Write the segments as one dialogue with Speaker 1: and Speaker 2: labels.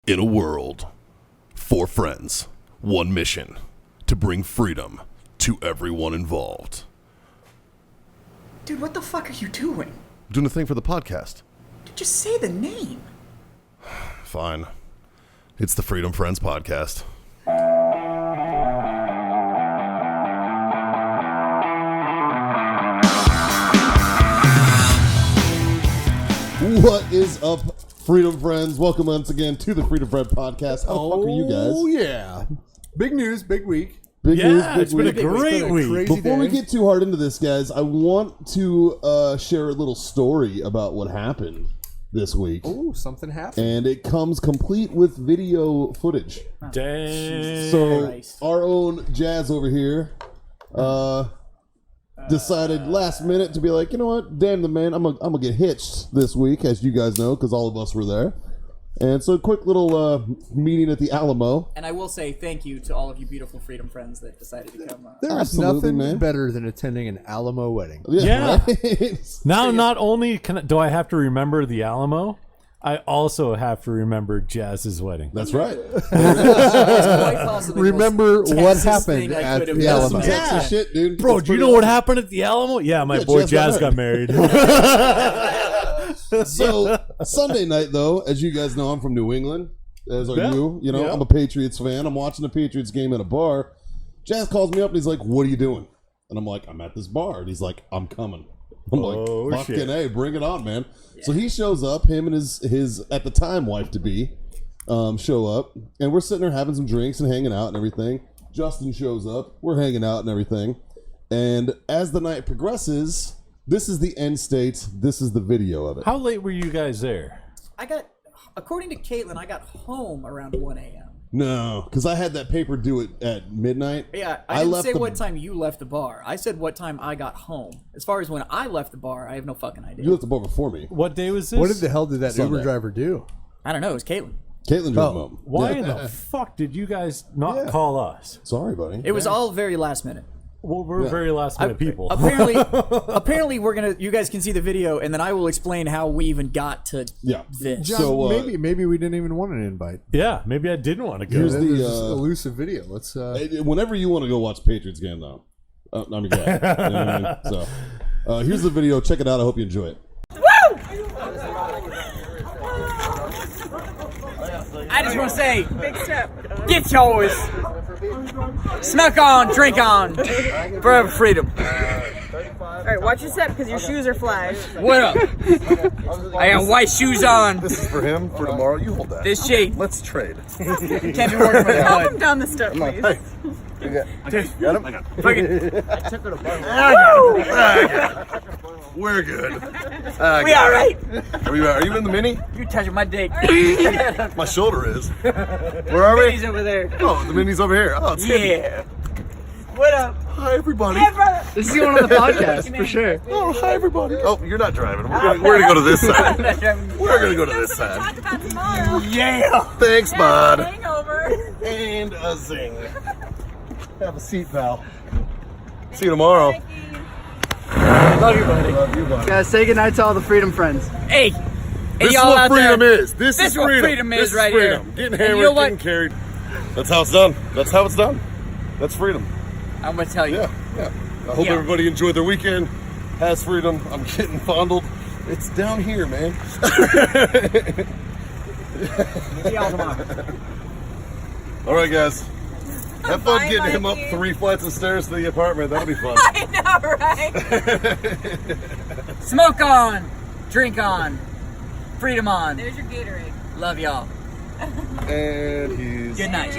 Speaker 1: In a world, 4 friends, 1 mission, to bring freedom to everyone involved.
Speaker 2: Dude, what the fuck are you doing?
Speaker 1: Doing a thing for the podcast.
Speaker 2: Dude, just say the name.
Speaker 1: Fine. It's the Freedom Friends Podcast. What is up, Freedom Friends? Welcome once again to the Freedom Friend Podcast. How the fuck are you guys?
Speaker 3: Oh, yeah. Big news, big week.
Speaker 1: Big news, big
Speaker 4: it's been
Speaker 1: week.
Speaker 4: a great week.
Speaker 1: Before we get too hard into this, guys, I want to share a little story about what happened this week.
Speaker 3: Oh, something happened.
Speaker 1: And it comes complete with video footage.
Speaker 4: Dang.
Speaker 1: So our own Jazz over here decided last minute to be like, you know what, damn the man, I'm gonna get hitched this week, as you guys know, because all of us were there. And so a quick little meeting at the Alamo.
Speaker 2: And I will say thank you to all of you beautiful Freedom Friends that decided to come.
Speaker 3: There's
Speaker 1: Absolutely,
Speaker 3: nothing
Speaker 1: man.
Speaker 3: better than attending an Alamo wedding.
Speaker 4: Yeah.
Speaker 1: Right?
Speaker 4: Now, not only do I have to remember the Alamo, I also have to remember Jazz's wedding.
Speaker 1: That's right.
Speaker 3: Remember what happened at the Alamo.
Speaker 1: Texas shit, dude.
Speaker 4: Bro,
Speaker 1: That's
Speaker 4: do you
Speaker 1: pretty
Speaker 4: know what
Speaker 1: awesome.
Speaker 4: happened at the Alamo? Yeah, my
Speaker 1: Yeah,
Speaker 4: boy
Speaker 1: Jazz got
Speaker 4: Jazz got married.
Speaker 1: So Sunday night, though, as you guys know, I'm from New England. As are
Speaker 4: Yeah.
Speaker 1: you. You know,
Speaker 4: Yeah.
Speaker 1: I'm a Patriots fan. I'm watching the Patriots game at a bar. Jazz calls me up and he's like, "What are you doing?" And I'm like, "I'm at this bar." And he's like, "I'm coming." I'm
Speaker 4: Oh,
Speaker 1: like, "Fucking
Speaker 4: shit.
Speaker 1: A, bring it on, man." Yeah. So he shows up. Him and his at the time wife to be show up, and we're sitting there having some drinks and hanging out and everything. Justin shows up. We're hanging out and everything. And as the night progresses, this is the end state. This is the video of it.
Speaker 4: How late were you guys there?
Speaker 2: According to Caitlin, I got home around 1 a.m.
Speaker 1: No, because I had that paper due it at midnight.
Speaker 2: Yeah, I didn't say
Speaker 1: the-
Speaker 2: what time you left the bar. I said what time I got home. As far as when I left the bar, I have no fucking idea.
Speaker 1: You left the bar before me.
Speaker 4: What day was this?
Speaker 3: What the hell did that
Speaker 1: Sunday.
Speaker 3: Uber driver do?
Speaker 2: I don't know. It was Caitlin.
Speaker 1: Caitlin drove home.
Speaker 4: Why
Speaker 1: Yeah.
Speaker 4: in the fuck did you guys not call us?
Speaker 1: Sorry, buddy.
Speaker 2: It was all very last minute.
Speaker 4: Well, we're very last minute people.
Speaker 2: Apparently, you guys can see the video, and then I will explain how we even got to
Speaker 1: Yeah.
Speaker 2: this.
Speaker 3: John,
Speaker 1: So,
Speaker 3: maybe we didn't even want an invite.
Speaker 4: Yeah, maybe I didn't want to go.
Speaker 1: Here's
Speaker 3: It
Speaker 1: the,
Speaker 3: was just elusive video. Let's.
Speaker 1: Whenever you want to go watch Patriots game, though. I mean, yeah. You know what I mean? So, here's the video. Check it out. I hope you enjoy it.
Speaker 2: I just want to say, get yours. Smoke on, drink on, forever freedom.
Speaker 5: Alright, watch your step because your shoes are flash.
Speaker 2: What up? I got white shoes on.
Speaker 6: This is for him for tomorrow. You hold that.
Speaker 2: This shade.
Speaker 6: Let's trade.
Speaker 2: Can't be working with
Speaker 5: Help
Speaker 2: mud.
Speaker 5: him down the step, please.
Speaker 6: Hey, you got him? I got him. We're good.
Speaker 2: We all right.
Speaker 6: Are you in the mini?
Speaker 2: You touching my dick.
Speaker 6: My shoulder is. Where are we?
Speaker 2: He's over there.
Speaker 6: Oh, the mini's over here. Oh, it's hidden.
Speaker 2: Yeah. What up?
Speaker 6: Hi, everybody.
Speaker 2: Hey, brother. This is going on the podcast for sure.
Speaker 6: Oh, hi, everybody. Oh, you're not driving. We're gonna go to this side. We're gonna go to this side.
Speaker 5: Talk about tomorrow.
Speaker 2: Yeah.
Speaker 6: Thanks, bud.
Speaker 5: Hangover.
Speaker 6: And a zing. Have a seat, pal. See you tomorrow.
Speaker 2: Love you, buddy.
Speaker 6: Love you, buddy.
Speaker 7: Guys, say goodnight to all the Freedom Friends.
Speaker 2: Hey.
Speaker 6: This is
Speaker 2: y'all
Speaker 6: what
Speaker 2: out
Speaker 6: freedom
Speaker 2: there.
Speaker 6: is. This is
Speaker 2: what
Speaker 6: freedom.
Speaker 2: freedom is
Speaker 6: This
Speaker 2: right
Speaker 6: freedom.
Speaker 2: here.
Speaker 6: Getting
Speaker 2: And
Speaker 6: hammered,
Speaker 2: you know what?
Speaker 6: getting carried. That's how it's done. That's how it's done. That's freedom.
Speaker 2: I'm gonna tell you.
Speaker 6: Yeah. I hope everybody enjoyed their weekend. Has freedom. I'm getting fondled. It's down here, man.
Speaker 2: See y'all tomorrow.
Speaker 6: All right, guys. Have fun
Speaker 5: Bye,
Speaker 6: getting him up
Speaker 5: Mikey.
Speaker 6: 3 flights of stairs to the apartment. That'll be fun.
Speaker 5: I know, right?
Speaker 2: Smoke on, drink on, freedom on.
Speaker 5: There's your Gatorade.
Speaker 2: Love y'all.
Speaker 6: And he's
Speaker 2: Good night.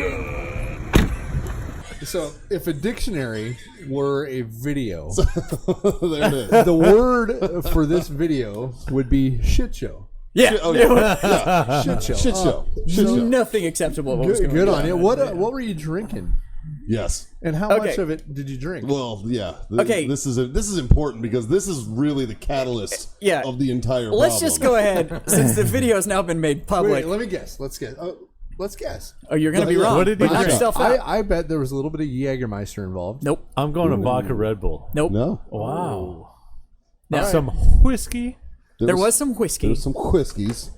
Speaker 3: So, if a dictionary were a video,
Speaker 1: There it is.
Speaker 3: the word for this video would be shit show.
Speaker 2: Yeah.
Speaker 1: Oh, yeah.
Speaker 3: Shit show.
Speaker 1: Shit show. Shit show.
Speaker 2: Nothing acceptable. What was
Speaker 3: Good,
Speaker 2: going
Speaker 3: good on you. What were you drinking?
Speaker 1: Yes.
Speaker 3: And how
Speaker 2: Okay.
Speaker 3: much of it did you drink?
Speaker 1: Well, yeah.
Speaker 2: Okay.
Speaker 1: This is important because this is really the catalyst
Speaker 2: Yeah.
Speaker 1: of the entire
Speaker 2: Let's
Speaker 1: problem.
Speaker 2: just go ahead, since the video has now been made public.
Speaker 3: Wait, let me guess. Let's guess. Let's guess.
Speaker 2: Oh, you're gonna be wrong.
Speaker 4: What did he
Speaker 2: But knock
Speaker 4: drink?
Speaker 2: yourself out.
Speaker 3: I bet there was a little bit of Jägermeister involved.
Speaker 2: Nope.
Speaker 4: I'm going to vodka Red Bull.
Speaker 2: Nope.
Speaker 1: No.
Speaker 4: Wow.
Speaker 2: No.
Speaker 4: Some whiskey.
Speaker 2: There was some whiskey.
Speaker 1: There's some whiskeys.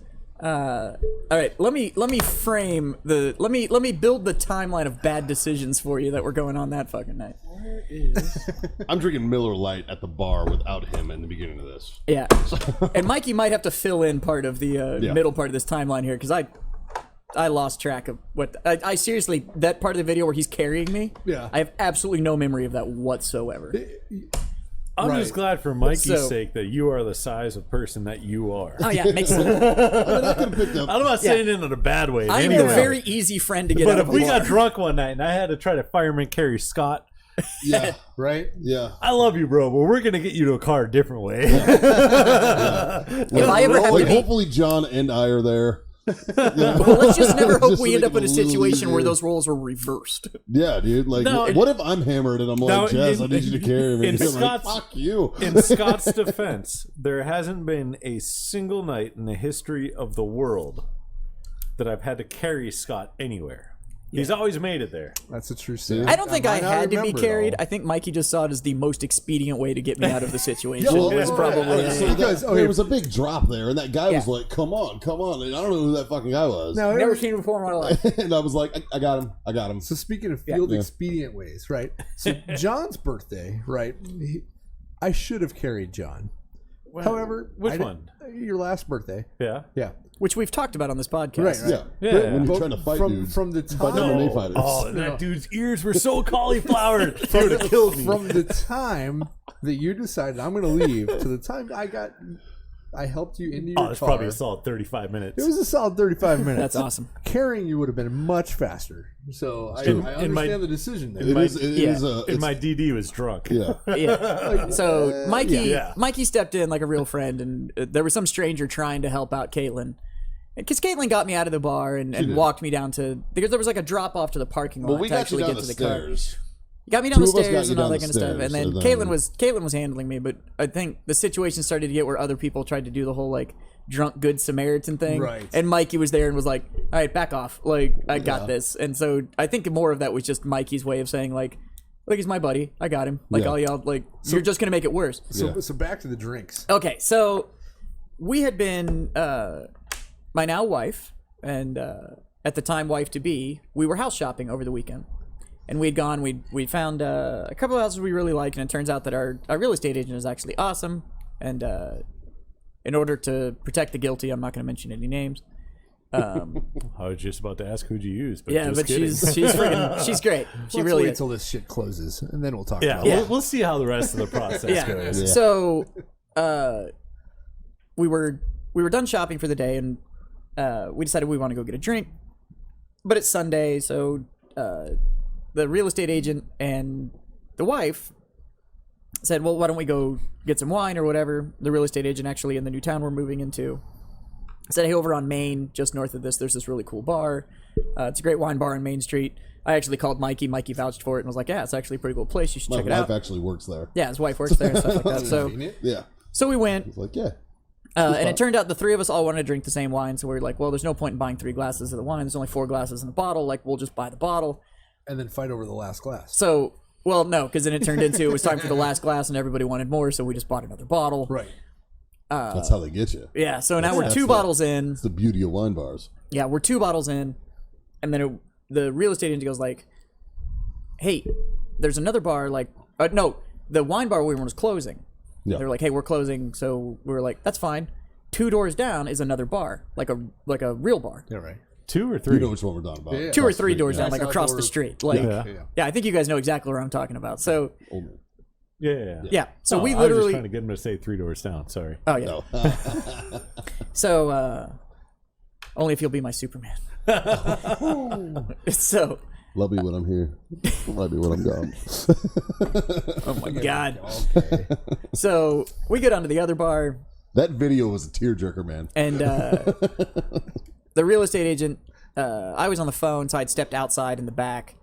Speaker 2: All right, let me frame the let me build the timeline of bad decisions for you that were going on that fucking night.
Speaker 1: I'm drinking Miller Lite at the bar without him in the beginning of this.
Speaker 2: Yeah, and Mikey might have to fill in part of the middle part of this timeline here because I lost track of what I seriously that part of the video where he's carrying me.
Speaker 3: Yeah.
Speaker 2: I have absolutely no memory of that whatsoever.
Speaker 4: I'm
Speaker 3: Right.
Speaker 4: just glad for Mikey's
Speaker 2: So-
Speaker 4: sake that you are the size of person that you are.
Speaker 2: Oh yeah, it makes sense.
Speaker 1: I could have picked up.
Speaker 4: I'm not saying it in a bad way.
Speaker 2: I'm
Speaker 4: anyway.
Speaker 2: a very easy friend to get
Speaker 4: But
Speaker 2: out
Speaker 4: if
Speaker 2: of
Speaker 4: we
Speaker 2: a bar.
Speaker 4: got drunk one night and I had to try to fireman carry Scott,
Speaker 1: Yeah,
Speaker 3: Right?
Speaker 1: yeah.
Speaker 4: I love you, bro, but we're gonna get you to a car a different way.
Speaker 2: If I ever had to be,
Speaker 1: Hopefully John and I are there.
Speaker 2: well, let's just never hope
Speaker 1: Just
Speaker 2: we
Speaker 1: to
Speaker 2: end
Speaker 1: make
Speaker 2: up
Speaker 1: it
Speaker 2: in a
Speaker 1: a little
Speaker 2: situation where
Speaker 1: easier.
Speaker 2: those roles are reversed.
Speaker 1: Yeah, dude. Like,
Speaker 4: No,
Speaker 1: what if I'm hammered and I'm
Speaker 4: Now,
Speaker 1: like, Jazz, I
Speaker 4: in-
Speaker 1: need you to carry me?
Speaker 4: in
Speaker 1: You're like,
Speaker 4: Scott's-
Speaker 1: fuck you.
Speaker 4: In Scott's defense, there hasn't been a single night in the history of the world that I've had to carry Scott anywhere. He's always made it there.
Speaker 3: That's a true statement.
Speaker 2: I don't think I
Speaker 3: might not
Speaker 2: had to be
Speaker 3: remember it
Speaker 2: carried.
Speaker 3: all.
Speaker 2: I think Mikey just saw it as the most expedient way to get me out of the situation.
Speaker 1: Well,
Speaker 2: was probably
Speaker 1: so
Speaker 2: it.
Speaker 3: Because, okay.
Speaker 1: there was a big drop there, and that guy was
Speaker 2: Yeah.
Speaker 1: like, come on. And I don't know who that fucking guy was.
Speaker 3: No,
Speaker 2: Never seen him before in my life.
Speaker 1: And I was like, I got him.
Speaker 3: So speaking of field
Speaker 1: Yeah.
Speaker 3: expedient ways, right? So John's birthday, right? I should have carried John. However,
Speaker 4: Which
Speaker 3: I
Speaker 4: one?
Speaker 3: Your last birthday.
Speaker 4: Yeah.
Speaker 3: Yeah.
Speaker 2: Which we've talked about on this podcast.
Speaker 3: Right.
Speaker 1: Yeah.
Speaker 4: Yeah.
Speaker 1: When you're
Speaker 3: But
Speaker 1: trying to fight
Speaker 3: from,
Speaker 1: dudes.
Speaker 3: from the
Speaker 1: Fight
Speaker 3: time
Speaker 1: MMA fighters.
Speaker 4: Oh, that dude's ears were so cauliflowered. He would have killed me.
Speaker 3: from the time that you decided I'm going to leave to the time I helped you into your
Speaker 4: Oh, it's
Speaker 3: car.
Speaker 4: probably a solid 35 minutes.
Speaker 3: It was a solid 35 minutes.
Speaker 2: That's awesome.
Speaker 3: Carrying you would have been much faster. So I
Speaker 4: In
Speaker 3: understand
Speaker 4: my-
Speaker 3: the decision there.
Speaker 1: It is
Speaker 2: Yeah.
Speaker 4: And my DD was drunk.
Speaker 1: yeah.
Speaker 2: Yeah. So Mikey,
Speaker 4: Yeah.
Speaker 2: Mikey stepped in like a real friend, and there was some stranger trying to help out Caitlin. Because Caitlin got me out of the bar and
Speaker 1: did.
Speaker 2: walked me down to because there was like a drop off to the parking lot
Speaker 1: Well, we
Speaker 2: to
Speaker 1: got you
Speaker 2: actually
Speaker 1: down
Speaker 2: get
Speaker 1: the
Speaker 2: to the car.
Speaker 1: stairs.
Speaker 2: Got me down the
Speaker 1: Two of us got
Speaker 2: stairs
Speaker 1: you
Speaker 2: and all
Speaker 1: down
Speaker 2: that
Speaker 1: the
Speaker 2: kind of stuff. And
Speaker 1: stairs,
Speaker 2: then
Speaker 1: and then-
Speaker 2: Caitlin was handling me, but I think the situation started to get where other people tried to do the whole like drunk good Samaritan thing.
Speaker 3: Right.
Speaker 2: And Mikey was there and was like, "All right, back off. Like I got this." And so I think more of that was just Mikey's way of saying like, "Look, he's my buddy. I got him. Like
Speaker 1: Yeah.
Speaker 2: all y'all like you're just gonna make it worse."
Speaker 3: So back to the drinks.
Speaker 2: Okay, so we had been my now wife and at the time wife to be. We were house shopping over the weekend, and we'd gone. We found a couple of houses we really liked, and it turns out that our real estate agent is actually awesome. And in order to protect the guilty, I'm not going to mention any names.
Speaker 4: I was just about to ask who'd you use, but
Speaker 2: Yeah,
Speaker 4: just
Speaker 2: but
Speaker 4: kidding.
Speaker 2: she's freaking she's great. She
Speaker 3: Let's
Speaker 2: really
Speaker 3: wait
Speaker 2: is.
Speaker 3: till this shit closes, and then we'll talk
Speaker 4: Yeah,
Speaker 3: about it.
Speaker 4: we'll see how the rest of the process goes.
Speaker 2: So, we were done shopping for the day, and we decided we want to go get a drink. But it's Sunday, so the real estate agent and the wife said, "Well, why don't we go get some wine or whatever?" The real estate agent actually in the new town we're moving into said, "Hey, over on Main, just north of this, there's this really cool bar. It's a great wine bar on Main Street." I actually called Mikey. Mikey vouched for it and was like, "Yeah, it's actually a pretty cool place. You should
Speaker 1: My
Speaker 2: check it
Speaker 1: wife
Speaker 2: out."
Speaker 1: actually works there.
Speaker 2: Yeah, his wife works there and stuff like that. So,
Speaker 1: Yeah.
Speaker 2: so we went.
Speaker 1: It's like, yeah.
Speaker 2: And it turned out the three of us all wanted to drink the same wine, so we were like, well, there's no point in buying 3 glasses of the wine. There's only 4 glasses in the bottle. Like, we'll just buy the bottle.
Speaker 3: And then fight over the last glass.
Speaker 2: So, well, no, because then it turned into it was time for the last glass, and everybody wanted more, so we just bought another bottle.
Speaker 3: Right.
Speaker 1: That's how they get you.
Speaker 2: Yeah, so now we're
Speaker 1: That's
Speaker 2: 2
Speaker 1: the-
Speaker 2: bottles in.
Speaker 1: It's the beauty of wine bars.
Speaker 2: Yeah, we're 2 bottles in, and then the real estate agent goes like, hey, there's another bar, like, no, the wine bar we were was closing.
Speaker 1: Yeah.
Speaker 2: They're like, hey, we're closing, so we were like, that's fine. 2 doors down is another bar, like a real bar.
Speaker 3: Yeah, right.
Speaker 4: 2 or 3?
Speaker 1: You know which one we're talking about.
Speaker 3: Yeah.
Speaker 2: 2 or
Speaker 1: Across the
Speaker 2: 3
Speaker 1: street,
Speaker 2: doors
Speaker 1: yeah.
Speaker 2: down, like
Speaker 3: That's
Speaker 2: across
Speaker 3: how
Speaker 2: the
Speaker 3: we're-
Speaker 2: street. Like,
Speaker 4: Yeah.
Speaker 2: yeah, I think you guys know exactly what I'm talking about. So,
Speaker 1: Old man.
Speaker 4: Yeah.
Speaker 2: so we
Speaker 4: I was just
Speaker 2: literally,
Speaker 4: trying to get him to say 3 doors down. Sorry.
Speaker 2: oh yeah.
Speaker 1: No.
Speaker 2: So, only if you'll be my Superman. So,
Speaker 1: Love me when I'm here. Love me when I'm gone.
Speaker 2: oh my God. So we get onto the other bar,
Speaker 1: That video was a tearjerker, man.
Speaker 2: and the real estate agent, I was on the phone, so I'd stepped outside in the back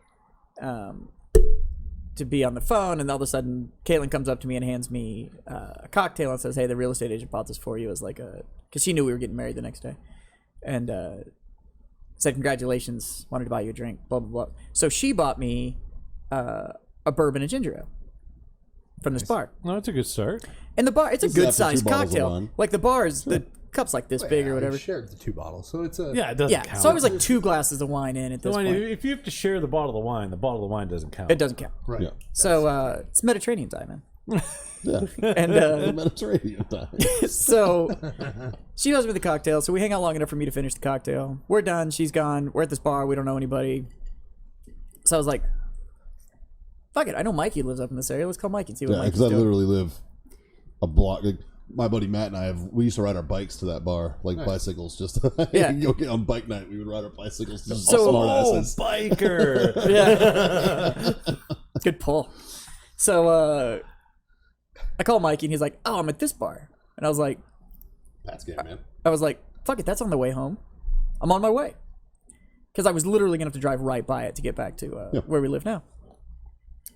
Speaker 2: to be on the phone, and all of a sudden, Caitlin comes up to me and hands me a cocktail and says, hey, the real estate agent bought this for you as like because she knew we were getting married the next day. And said, congratulations, wanted to buy you a drink, blah, blah, blah. So she bought me a bourbon and ginger ale from this bar.
Speaker 4: Well, that's a good start.
Speaker 2: And the bar, it's a
Speaker 1: This is
Speaker 2: good
Speaker 1: after
Speaker 2: sized
Speaker 1: 2 bottles of
Speaker 2: cocktail.
Speaker 1: wine.
Speaker 2: Like the bar is cup's like this big or
Speaker 3: We
Speaker 2: whatever.
Speaker 3: shared the 2 bottles, so it's a
Speaker 4: Yeah, it doesn't
Speaker 2: Yeah,
Speaker 4: count.
Speaker 2: so I was like 2 glasses of wine in at this
Speaker 4: The wine-
Speaker 2: point.
Speaker 4: if you have to share the bottle of wine doesn't count.
Speaker 2: It doesn't count.
Speaker 3: right.
Speaker 1: Yeah.
Speaker 2: So it's Mediterranean time, man.
Speaker 1: Yeah.
Speaker 2: And
Speaker 1: The Mediterranean time.
Speaker 2: so she does me the cocktail. So we hang out long enough for me to finish the cocktail. We're done. She's gone. We're at this bar. We don't know anybody. So I was like, fuck it. I know Mikey lives up in this area. Let's call Mikey and see what
Speaker 1: Yeah,
Speaker 2: Mikey's
Speaker 1: because I
Speaker 2: doing.
Speaker 1: literally live a block. Like, my buddy Matt and we used to ride our bikes to that bar, like bicycles. Just
Speaker 2: Yeah.
Speaker 1: go get on bike night. We would ride our bicycles. Just
Speaker 2: So-
Speaker 1: smart
Speaker 4: Oh,
Speaker 1: asses.
Speaker 4: biker!
Speaker 2: Yeah. Good pull. So I call Mikey and he's like, oh, I'm at this bar. And I was like,
Speaker 1: Pat's game, man.
Speaker 2: fuck it. That's on the way home. I'm on my way. Because I was literally going to have to drive right by it to get back to where we live now.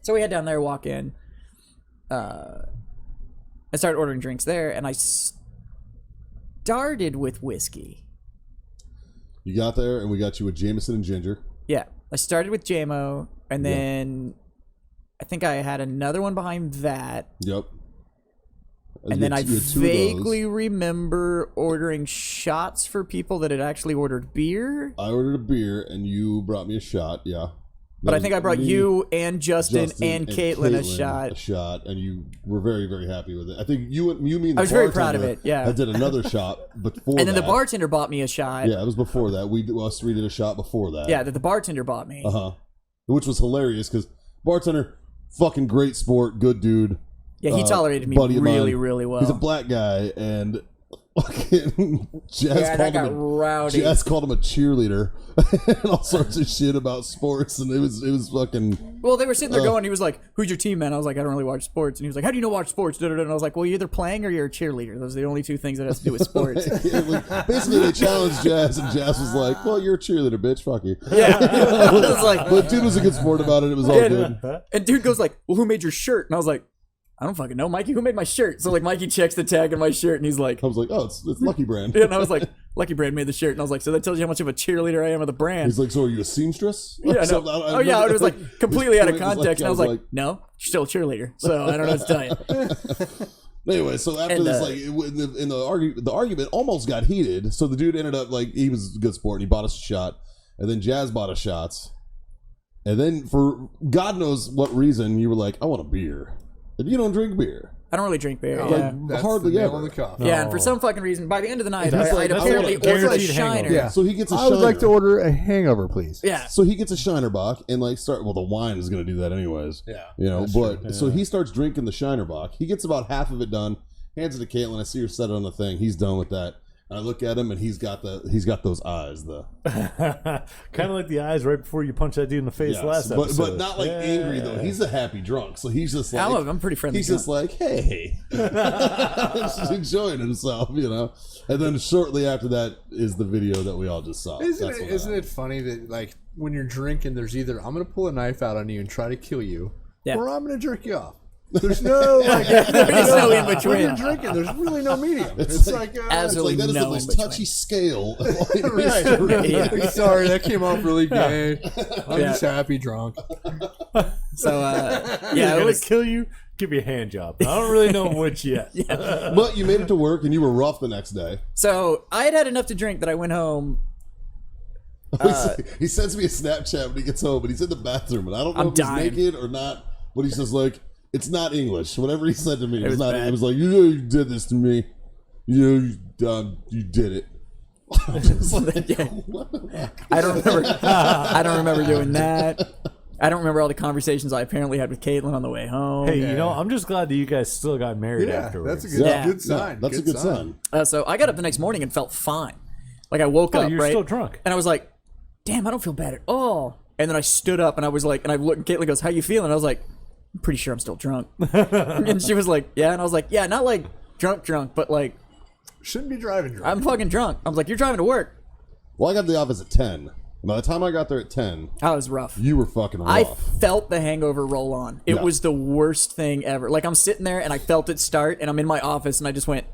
Speaker 2: So we head down there, walk in. I started ordering drinks there, and I started with whiskey.
Speaker 1: You got there, and we got you a Jameson and ginger.
Speaker 2: Yeah, I started with JMO, and then I think I had another one behind that.
Speaker 1: Yep.
Speaker 2: And then I vaguely remember ordering shots for people that had actually ordered beer.
Speaker 1: I ordered a beer, and you brought me a shot. Yeah.
Speaker 2: But I think I brought you and Justin and Caitlin a shot.
Speaker 1: And you were very, very happy with it. I think you, me, and the
Speaker 2: I was very proud
Speaker 1: bartender
Speaker 2: of it, yeah.
Speaker 1: I did another shot before
Speaker 2: And then the
Speaker 1: that.
Speaker 2: bartender bought me a shot.
Speaker 1: Yeah, it was before that. Us three did a shot before that.
Speaker 2: Yeah, that the bartender bought me.
Speaker 1: Which was hilarious because bartender, fucking great sport, good dude.
Speaker 2: Yeah, he tolerated me
Speaker 1: buddy of mine.
Speaker 2: really, really well.
Speaker 1: He's a black guy, and fucking
Speaker 2: that got rowdy.
Speaker 1: Jazz called him a cheerleader and all sorts of shit about sports, and it was fucking.
Speaker 2: Well, they were sitting there going, he was like, who's your team, man? I was like, I don't really watch sports. And he was like, how do you know watch sports? And I was like, well, you're either playing or you're a cheerleader. Those are the only 2 things that has to do with sports.
Speaker 1: Yeah, like, basically, they challenged Jazz, and Jazz was like, well, you're a cheerleader, bitch, fuck you.
Speaker 2: Yeah. I was like,
Speaker 1: But dude was a good sport about it. It was all good.
Speaker 2: and dude goes like, well, who made your shirt? And I was like, I don't fucking know, Mikey. Who made my shirt? So like, Mikey checks the tag on my shirt, and he's like,
Speaker 1: I was like, oh, it's Lucky Brand.
Speaker 2: and I was like, Lucky Brand made the shirt, and I was like, so that tells you how much of a cheerleader I am of the brand.
Speaker 1: He's like, so are you a seamstress?
Speaker 2: Yeah,
Speaker 1: So
Speaker 2: no. It was like completely out of
Speaker 1: his point was
Speaker 2: context, and I was like, no, you're still a cheerleader. So I don't know what to tell you.
Speaker 1: Anyway, so after
Speaker 2: And,
Speaker 1: this, like in the argument almost got heated. So the dude ended up like he was a good sport, and he bought us a shot, and then Jazz bought us shots, and then for God knows what reason, you were like, I want a beer, and you don't drink beer.
Speaker 2: I don't really drink beer.
Speaker 3: Oh,
Speaker 2: Yeah.
Speaker 1: Like,
Speaker 3: that's
Speaker 1: hardly
Speaker 3: the nail
Speaker 1: ever.
Speaker 3: on the coffin.
Speaker 2: Yeah, and for some fucking reason, by the end of the night,
Speaker 1: That's
Speaker 2: I'd
Speaker 1: like- that's
Speaker 2: apparently
Speaker 4: like a
Speaker 2: ordered a
Speaker 4: guaranteed
Speaker 2: Shiner.
Speaker 4: hangover.
Speaker 3: Yeah.
Speaker 1: So he gets a
Speaker 3: I would like to
Speaker 1: Shiner.
Speaker 3: order a hangover, please.
Speaker 2: Yeah.
Speaker 1: So he gets a Shiner Bock and like start. Well, the wine is going to do that anyways.
Speaker 3: Yeah,
Speaker 1: you know.
Speaker 3: that's
Speaker 1: But
Speaker 3: true.
Speaker 1: so he starts drinking the Shiner Bock. He gets about half of it done. Hands it to Caitlin. I see her set it on the thing. He's done with that. And I look at him, and he's got those eyes.
Speaker 4: Kind of like the eyes right before you punch that dude in the face
Speaker 1: Yes,
Speaker 4: last
Speaker 1: but
Speaker 4: episode.
Speaker 1: not like angry though. He's a happy drunk, so he's just like
Speaker 2: I'm pretty friendly.
Speaker 1: he's just like, hey, just enjoying himself, you know. And then shortly after that is the video that we all just saw.
Speaker 3: Isn't it funny that like when you're drinking, there's either I'm gonna pull a knife out on you and try to kill you,
Speaker 2: Yeah.
Speaker 3: or I'm gonna jerk you off. There's no like
Speaker 2: There's no in
Speaker 3: when
Speaker 2: between.
Speaker 3: you're drinking. There's really no medium.
Speaker 1: It's
Speaker 3: It's
Speaker 1: like-
Speaker 3: like,
Speaker 2: Absolutely
Speaker 1: that is
Speaker 2: no
Speaker 1: the most
Speaker 2: in between.
Speaker 1: touchy scale.
Speaker 3: right.
Speaker 2: Yeah.
Speaker 3: Like, sorry, that came off really gay. I'm
Speaker 2: Yeah.
Speaker 3: just happy drunk.
Speaker 2: So
Speaker 4: I'm
Speaker 2: yeah, it
Speaker 4: gonna
Speaker 2: was.
Speaker 4: kill you. Give me a hand job. I don't really know which yet.
Speaker 1: But you made it to work, and you were rough the next day.
Speaker 2: So I had enough to drink that I went home.
Speaker 1: He sends me a Snapchat when he gets home, but he's in the bathroom, and I don't know
Speaker 2: I'm
Speaker 1: if he's
Speaker 2: dying.
Speaker 1: naked or not. But he's just like, it's not English. Whatever he said to me, it was
Speaker 2: was
Speaker 1: not.
Speaker 2: bad.
Speaker 1: It was like, you know, you did this to me. You did it. I'm just like,
Speaker 2: Yeah.
Speaker 1: what the fuck?
Speaker 2: I don't remember. I don't remember doing that. I don't remember all the conversations I apparently had with Caitlin on the way home.
Speaker 4: Hey, you know, I'm just glad that you guys still got married
Speaker 3: Yeah,
Speaker 4: afterwards.
Speaker 3: that's a good,
Speaker 2: Yeah.
Speaker 3: good sign.
Speaker 1: That's a good sign.
Speaker 2: So I got up the next morning and felt fine. Like I woke
Speaker 4: Oh,
Speaker 2: up,
Speaker 4: you're
Speaker 2: right?
Speaker 4: still drunk.
Speaker 2: And I was like, damn, I don't feel bad at all. And then I stood up and I was like, and I looked, and Caitlin goes, how you feeling? I was like, I'm pretty sure I'm still drunk. And she was like, yeah. And I was like, yeah, not like drunk, but like,
Speaker 3: Shouldn't be driving drunk.
Speaker 2: I'm fucking drunk. I was like, you're driving to work.
Speaker 1: Well, I got to the office at 10. By the time I got there at 10,
Speaker 2: That was rough.
Speaker 1: you were fucking rough.
Speaker 2: I felt the hangover roll on. It
Speaker 1: Yeah.
Speaker 2: was the worst thing ever. Like I'm sitting there and I felt it start and I'm in my office and I just went,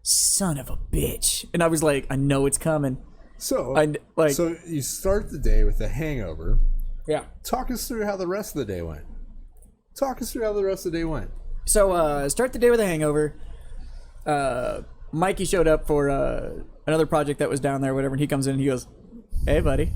Speaker 2: son of a bitch. And I was like, I know it's coming.
Speaker 3: So,
Speaker 2: so
Speaker 3: you start the day with a hangover.
Speaker 2: yeah.
Speaker 3: Talk us through how the rest of the day went.
Speaker 2: So start the day with a hangover. Mikey showed up for another project that was down there, or whatever, and he comes in and he goes, "Hey, buddy,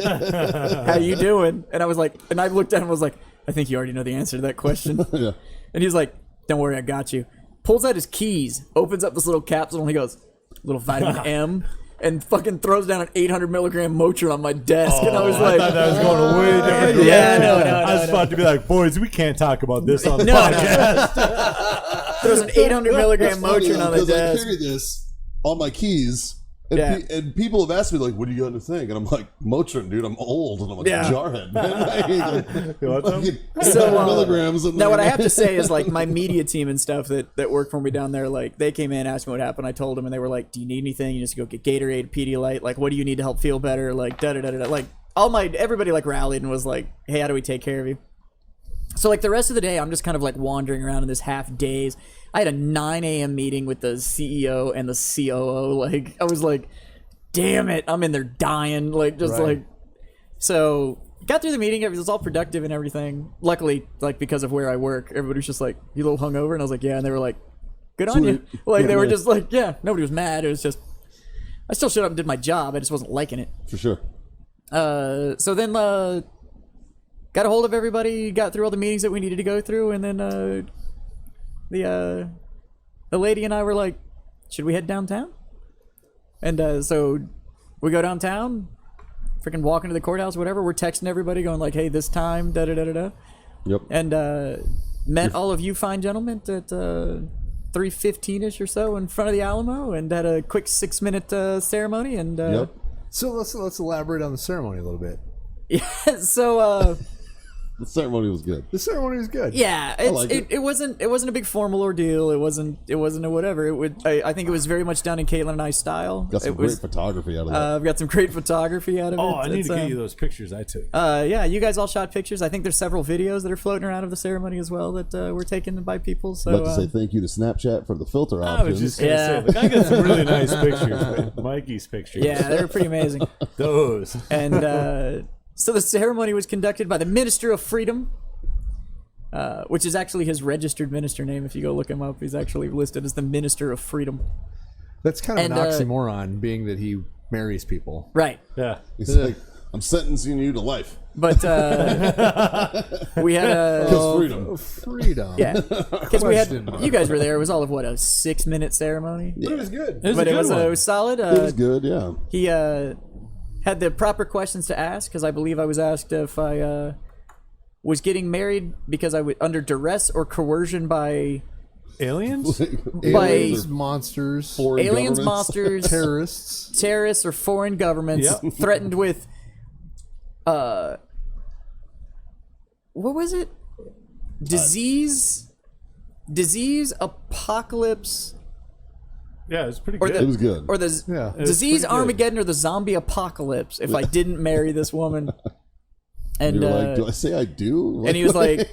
Speaker 2: how you doing?" And I was like, and I looked at him and was like, "I think you already know the answer to that question."
Speaker 1: Yeah.
Speaker 2: And he's like, "Don't worry, I got you." Pulls out his keys, opens up this little capsule, and he goes, "Little vitamin M." And fucking throws down an 800 milligram Motrin on my desk, and I was like,
Speaker 4: I thought that was going away different.
Speaker 2: Yeah, no,
Speaker 4: I was about to be like, boys, we can't talk about this on the
Speaker 2: No, no.
Speaker 4: podcast.
Speaker 2: throws an 800 milligram
Speaker 1: Funny,
Speaker 2: Motrin on the
Speaker 1: because I
Speaker 2: desk.
Speaker 1: carry this on my keys. And,
Speaker 2: Yeah.
Speaker 1: and people have asked me, like, what do you got in the thing? And I'm like, Motrin, dude, I'm old. And I'm like,
Speaker 2: Yeah.
Speaker 1: jarhead, man.
Speaker 4: You want some?
Speaker 1: Fucking
Speaker 2: So,
Speaker 1: 800 milligrams. In
Speaker 2: Now, what I
Speaker 1: there.
Speaker 2: have to say is, like, my media team and stuff that work for me down there, like, they came in, asked me what happened. I told them, and they were like, "Do you need anything? You just go get Gatorade, Pedialyte. Like, what do you need to help feel better? Like, da-da-da-da-da." Like, everybody, like, rallied and was like, "Hey, how do we take care of you?" So, like, the rest of the day, I'm just kind of, like, wandering around in this half daze. I had a 9 a.m. meeting with the CEO and the COO. Like, I was like, damn it, I'm in there dying. Like, just
Speaker 3: Right.
Speaker 2: like, so got through the meeting. It was all productive and everything. Luckily, like, because of where I work, everybody was just like, "You a little hungover?" And I was like, "Yeah." And they were like, "Good on you."
Speaker 1: Sweet.
Speaker 2: Like,
Speaker 1: Yeah,
Speaker 2: they were
Speaker 1: nice.
Speaker 2: just like, yeah, nobody was mad. It was just, I still showed up and did my job. I just wasn't liking it.
Speaker 1: For sure.
Speaker 2: So then got a hold of everybody, got through all the meetings that we needed to go through, and then the lady and I were like, "Should we head downtown?" And so we go downtown, freaking walk into the courthouse, whatever. We're texting everybody, going like, "Hey, this time, da da da da da,"
Speaker 1: Yep.
Speaker 2: and met all of you fine gentlemen at 3:15ish or so in front of the Alamo, and had a quick 6-minute ceremony. And
Speaker 1: Yep.
Speaker 3: So let's elaborate on the ceremony a little bit.
Speaker 2: yeah, so.
Speaker 1: The ceremony was good.
Speaker 3: The ceremony was good.
Speaker 2: Yeah,
Speaker 1: like
Speaker 2: it wasn't a big formal ordeal. It wasn't a whatever. I think it was very much done in Caitlin and I's style.
Speaker 1: Got some
Speaker 2: it was,
Speaker 1: great photography out of that.
Speaker 2: I've got some great photography out of it.
Speaker 4: Oh, I need
Speaker 2: It's,
Speaker 4: to get you those pictures I took.
Speaker 2: Yeah, you guys all shot pictures. I think there's several videos that are floating around of the ceremony as well that were taken by people. So
Speaker 1: I'd like to say thank you to Snapchat for the filter
Speaker 4: I
Speaker 1: options.
Speaker 4: was just gonna
Speaker 2: Yeah.
Speaker 4: say, like, I got some really nice pictures, man. Mikey's pictures.
Speaker 2: yeah, they were pretty amazing.
Speaker 4: Those.
Speaker 2: And so the ceremony was conducted by the Minister of Freedom. Which is actually his registered minister name. If you go look him up, he's actually listed as the Minister of Freedom.
Speaker 3: That's kind of
Speaker 2: And,
Speaker 3: an oxymoron, being that he marries people.
Speaker 2: Right.
Speaker 4: Yeah.
Speaker 1: He's like, I'm sentencing you to life.
Speaker 2: But we had a
Speaker 1: Because freedom.
Speaker 3: Freedom.
Speaker 2: yeah, because we had
Speaker 3: Question mark.
Speaker 2: you guys were there. It was all of what, a 6-minute ceremony,
Speaker 3: But it was good.
Speaker 4: It was
Speaker 2: but
Speaker 4: a
Speaker 2: it
Speaker 4: good
Speaker 2: was
Speaker 4: one.
Speaker 2: it was solid.
Speaker 1: It was good, yeah.
Speaker 2: He had the proper questions to ask, because I believe I was asked if I was getting married because I was under duress or coercion by
Speaker 4: Aliens?
Speaker 3: Aliens,
Speaker 1: or
Speaker 3: monsters,
Speaker 1: foreign
Speaker 2: aliens,
Speaker 1: governments.
Speaker 2: monsters,
Speaker 3: terrorists.
Speaker 2: or foreign governments
Speaker 4: Yep.
Speaker 2: threatened with what was it? Disease, apocalypse,
Speaker 4: Yeah, it was pretty
Speaker 2: or
Speaker 4: good.
Speaker 1: It was good.
Speaker 2: or the
Speaker 3: Yeah.
Speaker 2: disease,
Speaker 4: pretty good.
Speaker 2: Armageddon, or the zombie apocalypse if I didn't marry this woman. And
Speaker 1: You're like, do I say I do?
Speaker 2: and he was like,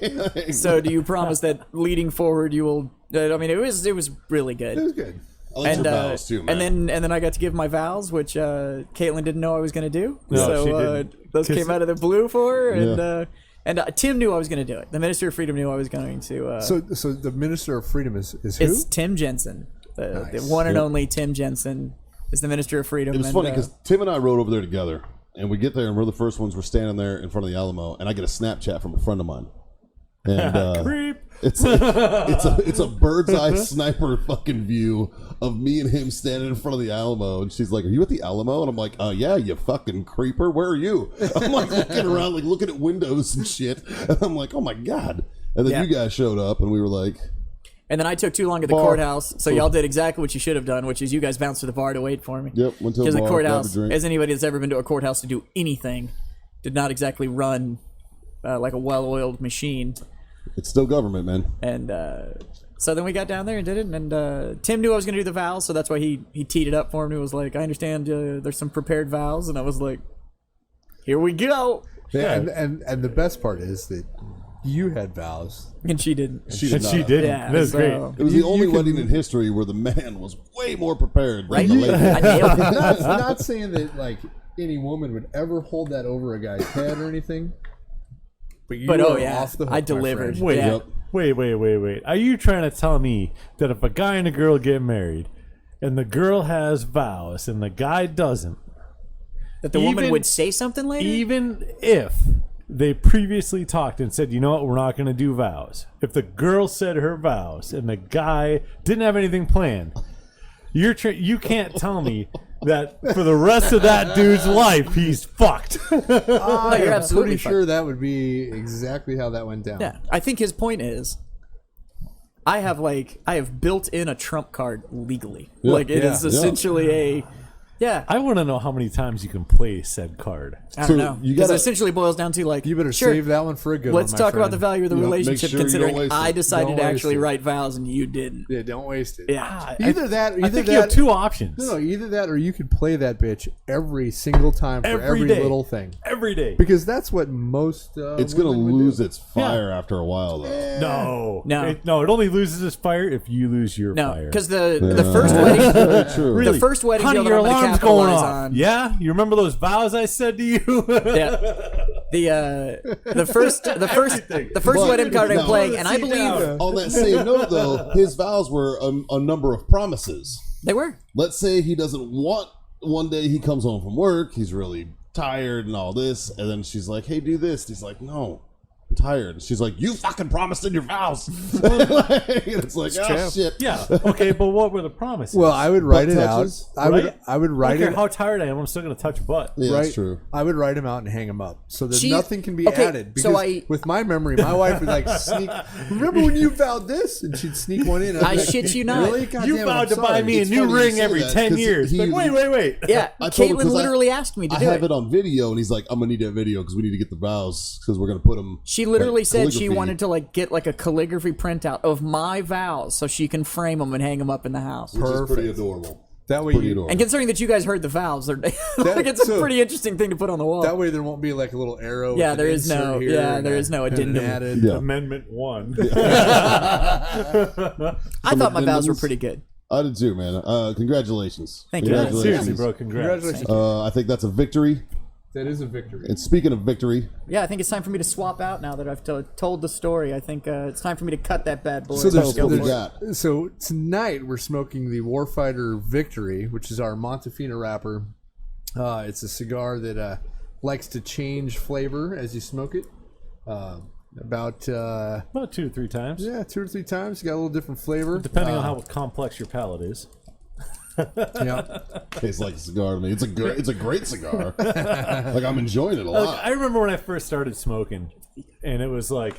Speaker 2: "So do you promise that leading forward you will?" I mean, it was really good.
Speaker 3: It was good.
Speaker 1: I like
Speaker 2: And
Speaker 1: your vows too, man.
Speaker 2: and then I got to give my vows, which Caitlin didn't know I was going to do.
Speaker 4: No,
Speaker 2: So
Speaker 4: she didn't.
Speaker 2: those
Speaker 4: 'Cause-
Speaker 2: came out of the blue for her, and
Speaker 1: Yeah.
Speaker 2: Tim knew I was going to do it. The Minister of Freedom knew I was going to.
Speaker 3: So the Minister of Freedom is who?
Speaker 2: it's Tim Jensen, the
Speaker 3: Nice.
Speaker 2: one and
Speaker 1: Yep.
Speaker 2: only Tim Jensen is the Minister of Freedom.
Speaker 1: It was
Speaker 2: and,
Speaker 1: funny because Tim and I rode over there together, and we get there, and we're the first ones. We're standing there in front of the Alamo, and I get a Snapchat from a friend of mine, and
Speaker 4: Creep.
Speaker 1: it's a bird's eye sniper fucking view of me and him standing in front of the Alamo, and she's like, "Are you at the Alamo?" And I'm like, yeah, you fucking creeper. Where are you?" I'm like looking around, like looking at windows and shit, and I'm like, "Oh my god!" And then
Speaker 2: Yeah.
Speaker 1: you guys showed up, and we were like,
Speaker 2: And then I took too long at the
Speaker 1: Bar.
Speaker 2: courthouse, so y'all did exactly what you should have done, which is you guys bounced to the bar to wait for me.
Speaker 1: "Yep, went to a
Speaker 2: Because the
Speaker 1: bar,
Speaker 2: courthouse,
Speaker 1: grabbed a drink."
Speaker 2: as anybody that's ever been to a courthouse to do anything, did not exactly run like a well-oiled machine.
Speaker 1: It's still government, man.
Speaker 2: And so then we got down there and did it. And Tim knew I was going to do the vows, so that's why he teed it up for me. He was like, "I understand there's some prepared vows," and I was like, "Here we go."
Speaker 3: Yeah, and the best part is that you had vows.
Speaker 2: And she didn't.
Speaker 1: She
Speaker 4: And
Speaker 1: did
Speaker 4: she
Speaker 1: not.
Speaker 4: did.
Speaker 2: Yeah,
Speaker 4: That was
Speaker 2: so-
Speaker 4: great.
Speaker 1: It was
Speaker 3: You-
Speaker 1: the only
Speaker 3: you can-
Speaker 1: wedding in history where the man was way more prepared than
Speaker 2: Right?
Speaker 1: the lady.
Speaker 2: I nailed it.
Speaker 3: Not saying that like any woman would ever hold that over a guy's head or anything. But you
Speaker 2: But
Speaker 3: were
Speaker 2: oh yeah,
Speaker 3: off the hook,
Speaker 2: I
Speaker 3: my
Speaker 2: delivered.
Speaker 3: friend.
Speaker 4: Wait,
Speaker 2: Yeah.
Speaker 1: Yep.
Speaker 4: wait. Are you trying to tell me that if a guy and a girl get married, and the girl has vows and the guy doesn't,
Speaker 2: That the woman would say something later?
Speaker 4: even if they previously talked and said, you know what, we're not going to do vows. If the girl said her vows and the guy didn't have anything planned, you can't tell me that for the rest of that dude's life he's fucked.
Speaker 2: No, you're absolutely
Speaker 3: pretty sure that would be exactly how that went down.
Speaker 2: Yeah, I think his point is, I have built in a trump card legally.
Speaker 1: Yeah.
Speaker 2: Like it is essentially a. Yeah,
Speaker 4: I want to know how many times you can play said card.
Speaker 2: I don't
Speaker 1: So
Speaker 2: know.
Speaker 1: you
Speaker 2: Because
Speaker 1: gotta-
Speaker 2: it essentially boils down to like,
Speaker 3: You better
Speaker 2: sure,
Speaker 3: save that one for a good
Speaker 2: let's
Speaker 3: one, my
Speaker 2: talk about
Speaker 3: friend.
Speaker 2: the value of the
Speaker 1: Yeah, make
Speaker 2: relationship,
Speaker 1: sure you don't
Speaker 2: considering
Speaker 1: waste
Speaker 2: I
Speaker 1: it.
Speaker 2: decided
Speaker 3: Don't
Speaker 2: to
Speaker 3: waste
Speaker 2: actually
Speaker 3: it.
Speaker 2: write vows and you didn't.
Speaker 3: Yeah, don't waste it.
Speaker 2: Yeah.
Speaker 3: Either that, or
Speaker 4: I
Speaker 3: either
Speaker 4: think
Speaker 3: that,
Speaker 4: you have two options.
Speaker 3: No, either that, or you could play that bitch every single time for every
Speaker 4: day.
Speaker 3: little thing.
Speaker 4: Every day.
Speaker 3: Because that's what most.
Speaker 1: It's gonna
Speaker 3: women would
Speaker 1: lose
Speaker 3: do.
Speaker 1: its fire after a while, though.
Speaker 4: No. It only loses its fire if you lose your
Speaker 2: No,
Speaker 4: fire.
Speaker 2: because the first wedding,
Speaker 1: True.
Speaker 2: the first wedding
Speaker 4: Honey,
Speaker 2: deal that
Speaker 4: your
Speaker 2: I'm going to
Speaker 4: alarm's going
Speaker 2: capitalize
Speaker 4: off.
Speaker 2: on.
Speaker 4: Yeah, you remember those vows I said to you?
Speaker 2: Yeah. The first
Speaker 1: But-
Speaker 2: wedding card I'm
Speaker 1: no.
Speaker 2: playing, and I
Speaker 4: Sit
Speaker 2: believe
Speaker 4: down.
Speaker 1: On that same note, though, his vows were a number of promises.
Speaker 2: they were.
Speaker 1: Let's say he doesn't want. One day he comes home from work, he's really tired and all this, and then she's like, "Hey, do this." He's like, "No, I'm tired." And she's like, "You fucking promised in your vows." And it's like, oh shit.
Speaker 4: Yeah. Okay, but what were the promises?
Speaker 3: Well, I would write it out.
Speaker 1: touches,
Speaker 3: I would
Speaker 4: right?
Speaker 3: I would
Speaker 4: I don't
Speaker 3: write
Speaker 4: care
Speaker 3: it.
Speaker 4: how tired I am, I'm still going to touch butt.
Speaker 1: Yeah,
Speaker 3: Right,
Speaker 1: that's true.
Speaker 3: I would write him out and hang him up, so that
Speaker 2: She-
Speaker 3: nothing can be
Speaker 2: okay,
Speaker 3: added.
Speaker 2: so
Speaker 3: Because with my memory, my wife would like sneak. Remember when you vowed this? And she'd sneak one in. And
Speaker 2: I
Speaker 3: I'd be like,
Speaker 2: shit you not.
Speaker 3: Really? God
Speaker 4: You
Speaker 3: damn it,
Speaker 4: vowed
Speaker 3: I'm
Speaker 4: to buy
Speaker 3: sorry.
Speaker 4: me a
Speaker 1: It's
Speaker 4: new
Speaker 1: funny you
Speaker 4: ring
Speaker 1: say
Speaker 4: every
Speaker 1: that,
Speaker 4: 10
Speaker 1: 'cause
Speaker 4: years.
Speaker 1: he-
Speaker 4: Like, wait.
Speaker 2: Yeah,
Speaker 1: I told him
Speaker 2: Caitlin
Speaker 1: 'cause
Speaker 2: literally asked me to
Speaker 1: I
Speaker 2: do
Speaker 1: have
Speaker 2: it.
Speaker 1: it on video, and he's like, "I'm gonna need that video because we need to get the vows because we're gonna put them."
Speaker 2: She literally
Speaker 1: like,
Speaker 2: said she
Speaker 1: calligraphy.
Speaker 2: wanted to like get like a calligraphy printout of my vows so she can frame them and hang them up in the house.
Speaker 1: which is pretty
Speaker 3: Perfect.
Speaker 1: adorable.
Speaker 3: That way,
Speaker 1: Pretty
Speaker 3: you,
Speaker 1: adorable.
Speaker 2: And considering that you guys heard the vows, they're like it's a
Speaker 3: so-
Speaker 2: pretty interesting thing to put on the wall.
Speaker 3: that way there won't be like a little arrow.
Speaker 2: Yeah,
Speaker 3: with
Speaker 2: there
Speaker 3: an
Speaker 2: is no-
Speaker 3: insert here
Speaker 2: yeah,
Speaker 3: and
Speaker 2: there
Speaker 3: a-
Speaker 2: is no
Speaker 3: and an
Speaker 2: addendum.
Speaker 3: added.
Speaker 1: Yeah.
Speaker 4: Amendment 1.
Speaker 2: I thought my vows were
Speaker 1: addendums?
Speaker 2: pretty good.
Speaker 1: I did too, man. Congratulations.
Speaker 2: Thank you.
Speaker 1: Congratulations.
Speaker 4: Seriously, bro, congrats.
Speaker 3: Congratulations.
Speaker 1: I think that's a victory.
Speaker 3: That is a victory.
Speaker 1: And speaking of victory,
Speaker 2: Yeah, I think it's time for me to swap out now that I've told the story. I think it's time for me to cut that bad boy.
Speaker 3: So
Speaker 1: Tell
Speaker 3: there's,
Speaker 1: us what we
Speaker 3: there's-
Speaker 1: got.
Speaker 3: so tonight we're smoking the Warfighter Victory, which is our Montefina wrapper. It's a cigar that likes to change flavor as you smoke it. About
Speaker 4: 2 to 3 times.
Speaker 3: 2 or 3 times. Got a little different flavor.
Speaker 4: Depending on how complex your palate is.
Speaker 3: Yeah.
Speaker 1: tastes like a cigar to me. It's a great cigar. Like I'm enjoying it a lot.
Speaker 4: I remember when I first started smoking, and it was like,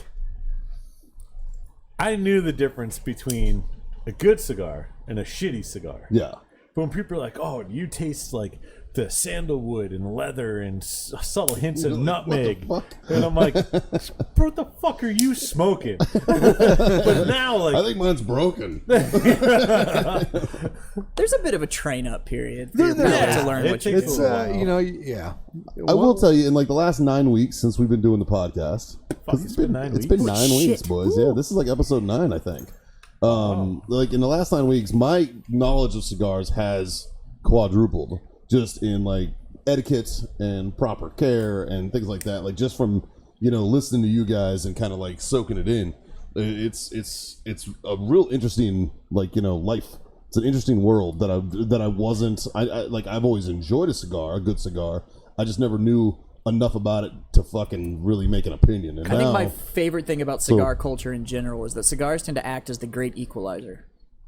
Speaker 4: I knew the difference between a good cigar and a shitty cigar.
Speaker 1: Yeah.
Speaker 4: But when people are like, "Oh, you taste like the sandalwood and leather and subtle hints of
Speaker 1: You're like, what the
Speaker 4: nutmeg,"
Speaker 1: fuck?
Speaker 4: and I'm like, "Bro, what the fuck are you smoking?" But now,
Speaker 1: I
Speaker 4: like,
Speaker 1: think mine's broken.
Speaker 2: There's a bit of a train up period for your palate to learn
Speaker 4: it
Speaker 2: what you
Speaker 4: takes
Speaker 3: It's
Speaker 4: a while.
Speaker 3: yeah.
Speaker 1: I will tell you, in like the last 9 weeks since we've been doing the podcast, 'cause
Speaker 4: it's been 9
Speaker 1: it's
Speaker 4: weeks?
Speaker 1: been 9 weeks,
Speaker 2: shit.
Speaker 1: boys. Yeah, this is like episode 9, I think. Like in the last 9 weeks, my knowledge of cigars has quadrupled, just in like etiquette and proper care and things like that. Like just from listening to you guys and kind of like soaking it in. It's a real interesting life. It's an interesting world that I wasn't. I've always enjoyed a good cigar. I just never knew enough about it to fucking really make an opinion. And
Speaker 2: I think
Speaker 1: now,
Speaker 2: my favorite thing about cigar culture in general is that cigars tend to act as the great equalizer.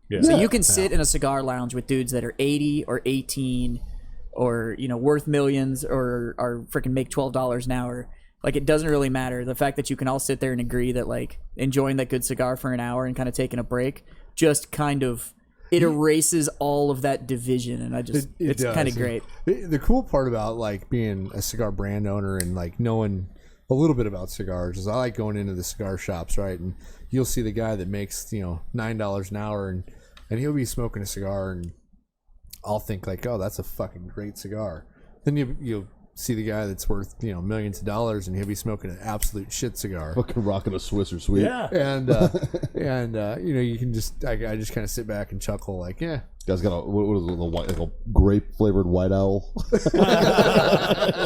Speaker 4: yeah.
Speaker 2: So you can sit in a cigar lounge with dudes that are 80 or 18 or, worth millions or are freaking make $12 an hour. Like, it doesn't really matter. The fact that you can all sit there and agree that, like, enjoying that good cigar for an hour and kind of taking a break just kind of, it erases all of that division. And it's
Speaker 3: does.
Speaker 2: kind of great.
Speaker 3: The cool part about like being a cigar brand owner and like knowing a little bit about cigars is I like going into the cigar shops, right? And you'll see the guy that makes $9 an hour and he'll be smoking a cigar and I'll think like, oh, that's a fucking great cigar. Then you'll see the guy that's worth millions of dollars and he'll be smoking an absolute shit cigar.
Speaker 1: fucking rocking a Swiss Sweet.
Speaker 4: Yeah.
Speaker 3: And you can just I just kind of sit back and chuckle like, yeah,
Speaker 1: Guy's got what is it, the white, like a grape flavored white owl.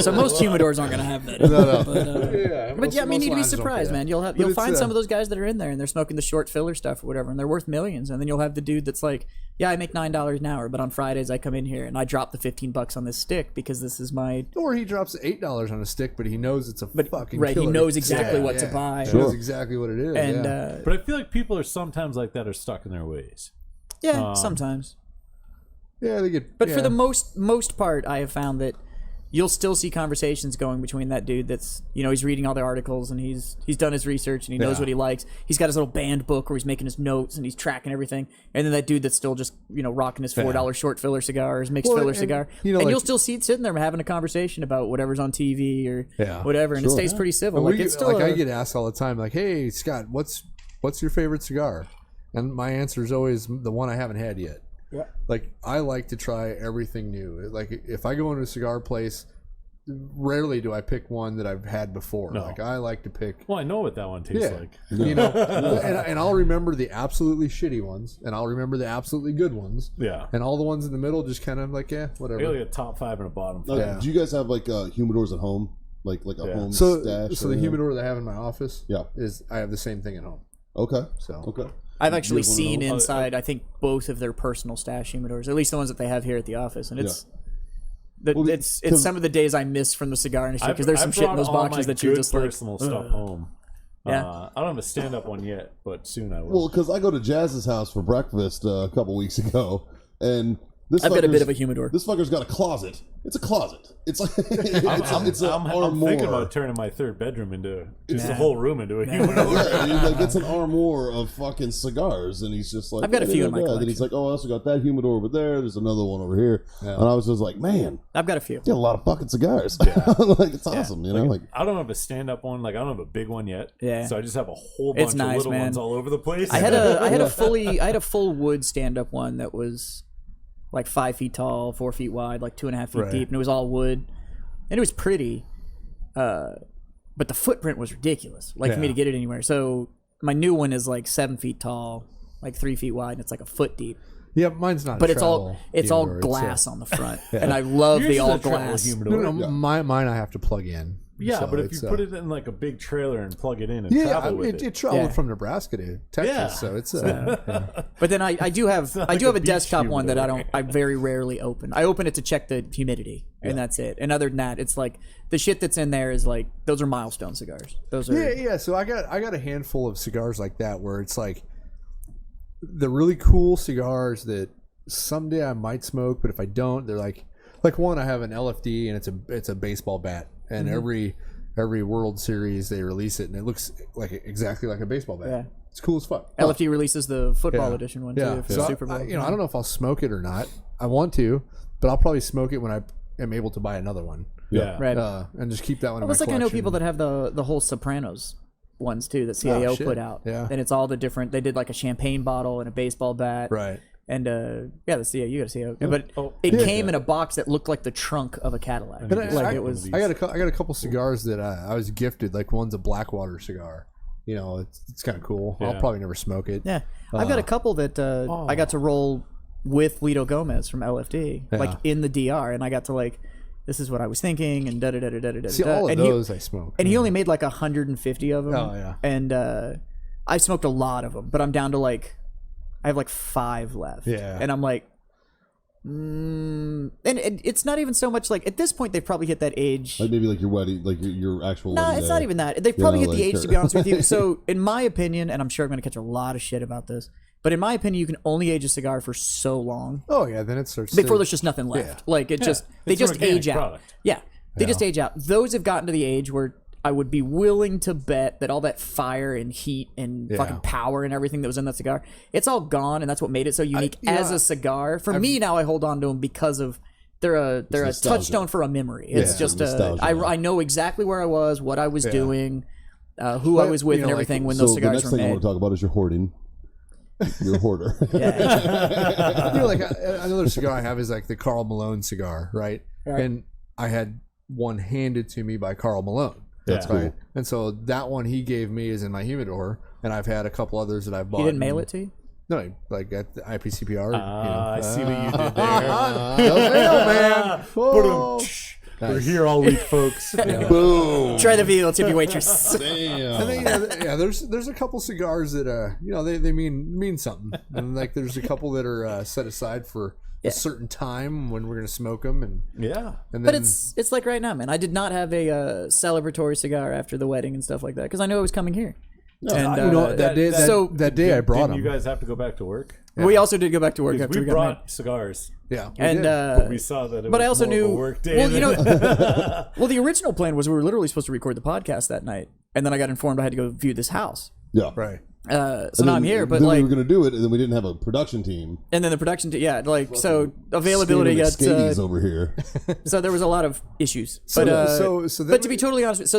Speaker 2: So most humidors aren't going to have that. But I mean, you'd be surprised, man. You'll find some of those guys that are in there and they're smoking the short filler stuff or whatever, and they're worth millions. And then you'll have the dude that's like, yeah, I make $9 an hour, but on Fridays I come in here and I drop the $15 on this stick because this is my.
Speaker 3: Or he drops $8 on a stick, but he knows it's a fucking
Speaker 2: right.
Speaker 3: killer.
Speaker 2: He knows exactly what to buy.
Speaker 3: He knows exactly what it is.
Speaker 2: And
Speaker 4: but I feel like people are sometimes like that, are stuck in their ways.
Speaker 2: yeah, sometimes.
Speaker 3: Yeah, they get.
Speaker 2: But for the most part, I have found that you'll still see conversations going between that dude that's, he's reading all the articles and he's done his research and he knows what he likes. He's got his little band book where he's making his notes and he's tracking everything. And then that dude that's still just, rocking his $4 short filler cigar or his mixed filler cigar. And you'll still see it sitting there having a conversation about whatever's on TV or whatever. And it stays pretty civil.
Speaker 3: Like, it's still I get asked all the time, like, hey, Scott, what's your favorite cigar? And my answer is always the one I haven't had yet. Yeah. Like, I like to try everything new. Like, if I go into a cigar place, rarely do I pick one that I've had before.
Speaker 4: No.
Speaker 3: Like, I like to pick.
Speaker 4: Well, I know what that one tastes like.
Speaker 3: And I'll remember the absolutely shitty ones, and I'll remember the absolutely good ones.
Speaker 4: Yeah.
Speaker 3: And all the ones in the middle just kind of like, whatever.
Speaker 4: Really a top 5 and a bottom 5.
Speaker 1: Do you guys have like humidors at home? Like a home stash?
Speaker 3: So the humidor that I have in my office
Speaker 1: is
Speaker 3: I have the same thing at home.
Speaker 1: Okay.
Speaker 3: So
Speaker 2: I've actually seen inside, I think, both of their personal stash humidors, at least the ones that they have here at the office, and it's it's some of the days I miss from the cigar industry because there's some shit in those boxes that you're just like
Speaker 4: personal stuff home.
Speaker 2: Yeah.
Speaker 4: I don't have a stand-up one yet, but soon I will.
Speaker 1: Well, because I go to Jazz's house for breakfast a couple weeks ago, and
Speaker 2: I've got a bit of a humidor.
Speaker 1: This fucker's got a closet. It's a closet. It's like
Speaker 4: I'm thinking about turning my third bedroom into just the whole room into a humidor.
Speaker 1: It's an armoire of fucking cigars, and he's just like,
Speaker 2: I've got a few in my collection.
Speaker 1: Then he's like, oh, I also got that humidor over there. There's another one over here, and I was just like, man,
Speaker 2: I've got a few.
Speaker 1: Got a lot of fucking cigars. Like it's awesome, Like
Speaker 4: I don't have a stand-up one. Like I don't have a big one yet.
Speaker 2: Yeah.
Speaker 4: So I just have a whole bunch of little ones all over the place.
Speaker 2: I had a full wood stand-up one that was like 5 feet tall, 4 feet wide, like 2.5 feet deep, and it was all wood, and it was pretty, but the footprint was ridiculous. Like for me to get it anywhere. So my new one is like 7 feet tall, like 3 feet wide, and it's like a foot deep.
Speaker 3: Yeah, mine's not.
Speaker 2: But it's all glass on the front, and I love the all glass.
Speaker 3: No, mine I have to plug in.
Speaker 4: Yeah,
Speaker 3: so
Speaker 4: but if you put it in like a big trailer and plug it in and travel with
Speaker 3: it traveled from Nebraska to Texas, so it's.
Speaker 2: But then I do have a desktop one that I very rarely open. I open it to check the humidity, and that's it. And other than that, it's like the shit that's in there is like those are milestone cigars. Those are
Speaker 3: yeah. So I got a handful of cigars like that where it's like the really cool cigars that someday I might smoke, but if I don't, they're like one I have an LFD and it's a baseball bat. And every World Series they release it, and it looks like exactly like a baseball bat. Yeah. It's cool as fuck.
Speaker 2: LFD releases the football edition one too for the Super Bowl.
Speaker 3: I don't know if I'll smoke it or not. I want to, but I'll probably smoke it when I am able to buy another one.
Speaker 4: Yeah,
Speaker 2: right.
Speaker 3: And just keep that one. In my
Speaker 2: it's like
Speaker 3: collection.
Speaker 2: I know people that have the whole Sopranos ones too that CAO put out.
Speaker 3: Yeah,
Speaker 2: and it's all the different. They did like a champagne bottle and a baseball bat.
Speaker 3: Right.
Speaker 2: And the CAO, you got a CAO, but it came in a box that looked like the trunk of a Cadillac.
Speaker 3: I got a couple cigars that I was gifted. Like one's a Blackwater cigar. It's kind of cool.
Speaker 4: Yeah.
Speaker 3: I'll probably never smoke it.
Speaker 2: Yeah, I've got a couple that I got to roll with Lito Gomez from LFD, like in the DR, and I got to this is what I was thinking, and da da da da da da.
Speaker 3: See, all of those I smoke,
Speaker 2: and he only made like 150 of them.
Speaker 3: Oh yeah,
Speaker 2: and I smoked a lot of them, but I'm down to I have like 5 left.
Speaker 3: Yeah.
Speaker 2: And I'm like, and it's not even so much at this point they've probably hit that age.
Speaker 1: Like maybe your wedding, your actual.
Speaker 2: No,
Speaker 1: wedding
Speaker 2: it's
Speaker 1: day.
Speaker 2: not even that. They've probably hit the age, to be honest with you. So in my opinion, and I'm sure I'm going to catch a lot of shit about this, but in my opinion, you can only age a cigar for so long.
Speaker 3: Oh yeah, then it starts
Speaker 2: before there's just nothing left.
Speaker 3: Yeah.
Speaker 2: They just age
Speaker 4: product.
Speaker 2: out. Yeah, they just age out. Those have gotten to the age where I would be willing to bet that all that fire and heat and fucking power and everything that was in that cigar, it's all gone, and that's what made it so unique as a cigar. For me now, I hold on to them because of they're a touchstone for a memory. It's just I know exactly where I was, what I was doing, who I was with, and everything when those cigars were made.
Speaker 1: The next thing I want to talk about is your hoarding. You're a hoarder.
Speaker 3: Another cigar I have is like the Karl Malone cigar, right? And I had one handed to me by Karl Malone.
Speaker 1: That's cool.
Speaker 3: And so that one he gave me is in my humidor, and I've had a couple others that I've bought.
Speaker 2: He didn't mail it to you?
Speaker 3: No, like at the IPCPR.
Speaker 4: I see what you did
Speaker 3: man.
Speaker 4: there. We're here all week, folks. Yeah.
Speaker 1: Boom.
Speaker 2: Try the veal, tippy waitress.
Speaker 1: Damn.
Speaker 3: And then, there's a couple cigars that they mean something, and like there's a couple that are set aside for a certain time when we're gonna smoke them, and
Speaker 4: Yeah.
Speaker 3: then
Speaker 2: But it's like right now, man. I did not have a celebratory cigar after the wedding and stuff like that because I knew I was coming here. And,
Speaker 3: that day I brought
Speaker 4: Didn't
Speaker 3: them.
Speaker 4: you guys have to go back to work?
Speaker 2: we also did go back to work
Speaker 4: Because
Speaker 2: after
Speaker 4: we
Speaker 2: we got married.
Speaker 4: brought cigars.
Speaker 3: Yeah,
Speaker 2: And
Speaker 4: But we saw that it
Speaker 2: but
Speaker 4: was
Speaker 2: I also
Speaker 4: more of a
Speaker 2: knew.
Speaker 4: work day.
Speaker 2: Well, you
Speaker 4: than-
Speaker 2: know, well, the original plan was we were literally supposed to record the podcast that night, and then I got informed I had to go view this house.
Speaker 1: Yeah.
Speaker 3: right.
Speaker 2: So now I'm here, but
Speaker 1: then
Speaker 2: like,
Speaker 1: we were going to do it, and then we didn't have a production team.
Speaker 2: and then the production, so availability
Speaker 1: Skater
Speaker 2: got.
Speaker 1: McSkadies over here.
Speaker 2: So there was a lot of issues.
Speaker 3: So
Speaker 2: But
Speaker 3: then
Speaker 2: but to be totally honest,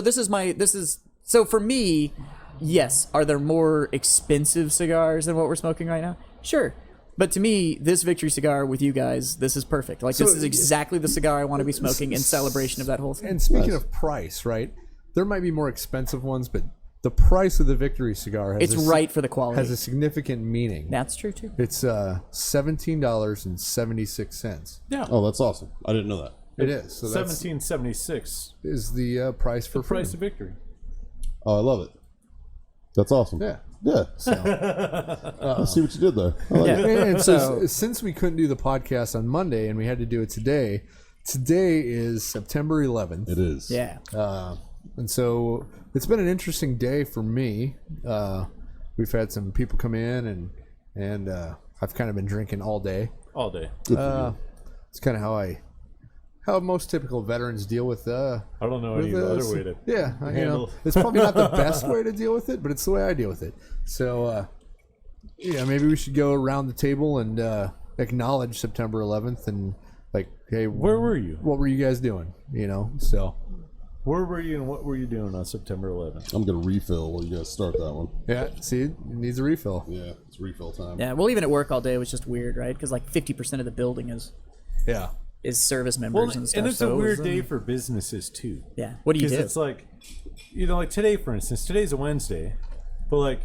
Speaker 2: so for me, yes. Are there more expensive cigars than what we're smoking right now? Sure. But to me, this victory cigar with you guys, this is perfect. Like this is exactly the cigar I want to be smoking in celebration of that whole thing.
Speaker 3: And speaking of price, right? There might be more expensive ones, but the price of the Victory cigar has
Speaker 2: It's right for the quality.
Speaker 3: has a significant meaning.
Speaker 2: That's true too.
Speaker 3: It's $17.76.
Speaker 4: yeah.
Speaker 1: Oh, that's awesome. I didn't know that.
Speaker 3: It is. So that's
Speaker 4: 1776.
Speaker 3: is the price for
Speaker 4: Price of
Speaker 3: freedom.
Speaker 4: victory.
Speaker 1: Oh, I love it. That's awesome.
Speaker 3: Yeah.
Speaker 1: Yeah.
Speaker 3: So,
Speaker 1: I see what you did there. I like it.
Speaker 3: and so since we couldn't do the podcast on Monday and we had to do it today is September 11th.
Speaker 1: It is.
Speaker 2: Yeah.
Speaker 3: And so it's been an interesting day for me. We've had some people come in and I've kind of been drinking all day.
Speaker 4: All day.
Speaker 1: Good for
Speaker 3: It's kind of how most typical veterans deal with
Speaker 4: I don't know any other way to.
Speaker 3: you know,
Speaker 4: handle.
Speaker 3: it's probably not the best way to deal with it, but it's the way I deal with it. So maybe we should go around the table and acknowledge September 11th and like, hey,
Speaker 4: Where were you?
Speaker 3: what were you guys doing? So
Speaker 4: Where were you and what were you doing on September 11th?
Speaker 1: I'm going to refill while you guys start that one.
Speaker 3: yeah, see, it needs a refill.
Speaker 1: Yeah, it's refill time.
Speaker 2: Yeah. Well, even at work all day was just weird, right? Because like 50% of the building
Speaker 3: Yeah.
Speaker 2: is service members and stuff.
Speaker 4: and it's
Speaker 2: so
Speaker 4: a
Speaker 2: it was,
Speaker 4: weird day for businesses too.
Speaker 2: Yeah. What do you
Speaker 4: Because
Speaker 2: do?
Speaker 4: it's like, like today, for instance, today's a Wednesday, but like,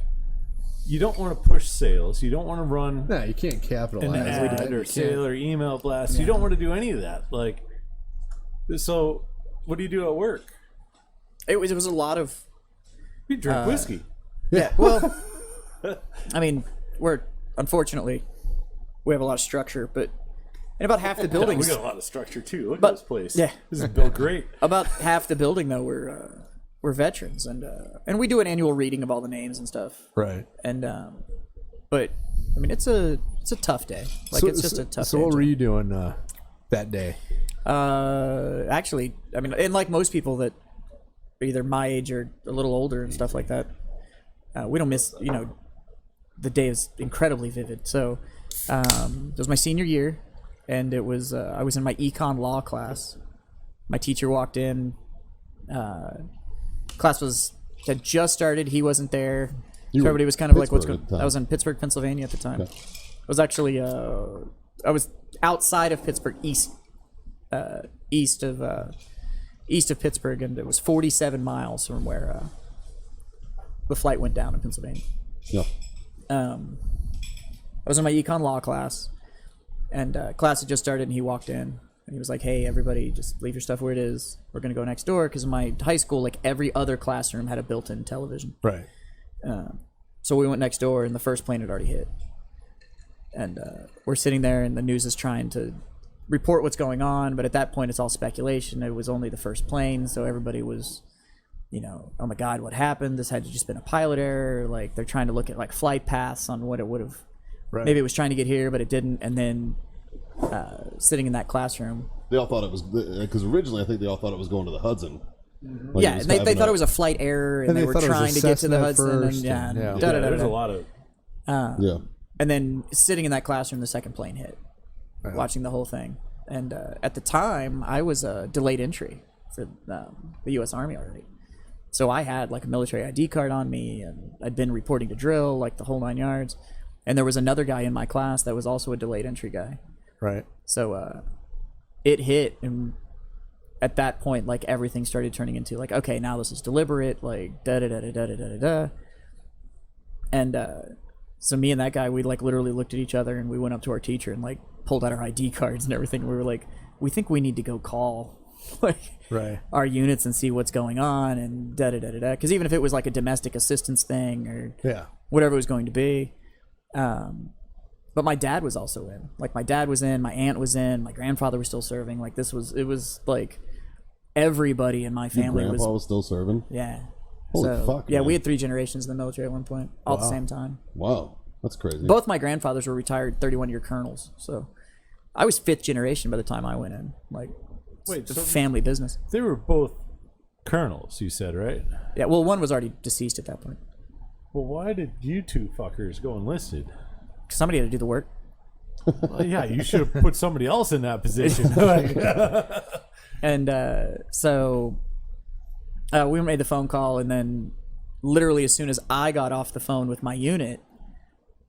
Speaker 4: you don't want to push sales. You don't want to run
Speaker 3: No, you can't capitalize.
Speaker 4: an
Speaker 3: on
Speaker 4: ad
Speaker 3: it.
Speaker 4: or
Speaker 3: You
Speaker 4: sale or email blast. You don't want to do any of that. Like, so what do you do at work?
Speaker 2: It was a lot of.
Speaker 4: You drink whiskey.
Speaker 2: Yeah. Well, I mean, unfortunately, we have a lot of structure, but and about half the
Speaker 4: We
Speaker 2: buildings.
Speaker 4: got a lot of structure too. Look
Speaker 2: But-
Speaker 4: at this place.
Speaker 2: yeah.
Speaker 4: This is built great.
Speaker 2: About half the building though we're veterans, and we do an annual reading of all the names and stuff.
Speaker 3: Right.
Speaker 2: And but I mean, it's a tough day. Like it's just a tough.
Speaker 3: So
Speaker 2: day
Speaker 3: what
Speaker 2: in
Speaker 3: were you doing that day?
Speaker 2: Actually, I mean, and like most people that are either my age or a little older and stuff like that, we don't miss. The day is incredibly vivid. So it was my senior year, and it was I was in my econ law class. My teacher walked in. Class had just started. He wasn't there. So
Speaker 1: were
Speaker 2: everybody was kind of like, "What's
Speaker 1: Pittsburgh
Speaker 2: going?"
Speaker 1: at the time.
Speaker 2: I was in Pittsburgh, Pennsylvania at the time. I was actually I was outside of Pittsburgh, east of Pittsburgh, and it was 47 miles from where the flight went down in Pennsylvania.
Speaker 1: Yeah.
Speaker 2: I was in my econ law class, and class had just started, and he walked in, and he was like, "Hey, everybody, just leave your stuff where it is. We're gonna go next door." Because in my high school, like every other classroom had a built-in television.
Speaker 3: Right.
Speaker 2: So we went next door, and the first plane had already hit. And we're sitting there, and the news is trying to report what's going on, but at that point, it's all speculation. It was only the first plane, so everybody was, oh my God, what happened? This had just been a pilot error. Like, they're trying to look at, like, flight paths on what it would have.
Speaker 3: Right.
Speaker 2: Maybe it was trying to get here, but it didn't. And then sitting in that classroom.
Speaker 1: They all thought it was, because originally I think they all thought it was going to the Hudson. Like
Speaker 2: Yeah, they thought it was a flight error, and they were
Speaker 3: thought it was
Speaker 2: trying
Speaker 3: a
Speaker 2: to get to the
Speaker 3: Cessna
Speaker 2: Hudson. And,
Speaker 3: first,
Speaker 2: yeah,
Speaker 3: and- yeah.
Speaker 4: There's a lot of.
Speaker 1: Yeah.
Speaker 2: And then sitting in that classroom, the second plane hit, watching the whole thing. And at the time, I was a delayed entry for the U.S. Army already. So I had like a military ID card on me, and I'd been reporting to drill, like the whole 9 yards. And there was another guy in my class that was also a delayed entry guy.
Speaker 3: Right.
Speaker 2: So it hit, and at that point, like everything started turning into like, okay, now this is deliberate, like da da da da da da da da. And So me and that guy, we like literally looked at each other and we went up to our teacher and like pulled out our ID cards and everything. We were like, we think we need to go call like our units and see what's going on and da da da da da. Because even if it was like a domestic assistance thing or whatever it was going to be, but my dad was also in. Like my dad was in, my aunt was in, my grandfather was still serving. Like it was like everybody in my family
Speaker 1: Your grandpa was still serving.
Speaker 2: Yeah.
Speaker 1: Holy fuck!
Speaker 2: Yeah,
Speaker 1: man.
Speaker 2: we had 3 generations in the military at one point, all at the same time.
Speaker 1: Wow, that's crazy.
Speaker 2: Both my grandfathers were retired 31-year colonels, so I was 5th generation by the time I went in. Like,
Speaker 4: Wait,
Speaker 2: it's
Speaker 4: so
Speaker 2: a family business.
Speaker 4: They were both colonels, you said, right?
Speaker 2: Yeah, well, one was already deceased at that point.
Speaker 4: Well, why did you two fuckers go enlisted?
Speaker 2: Somebody had to do the work.
Speaker 4: Well, yeah, you should have put somebody else in that position.
Speaker 2: And so we made the phone call, and then literally as soon as I got off the phone with my unit,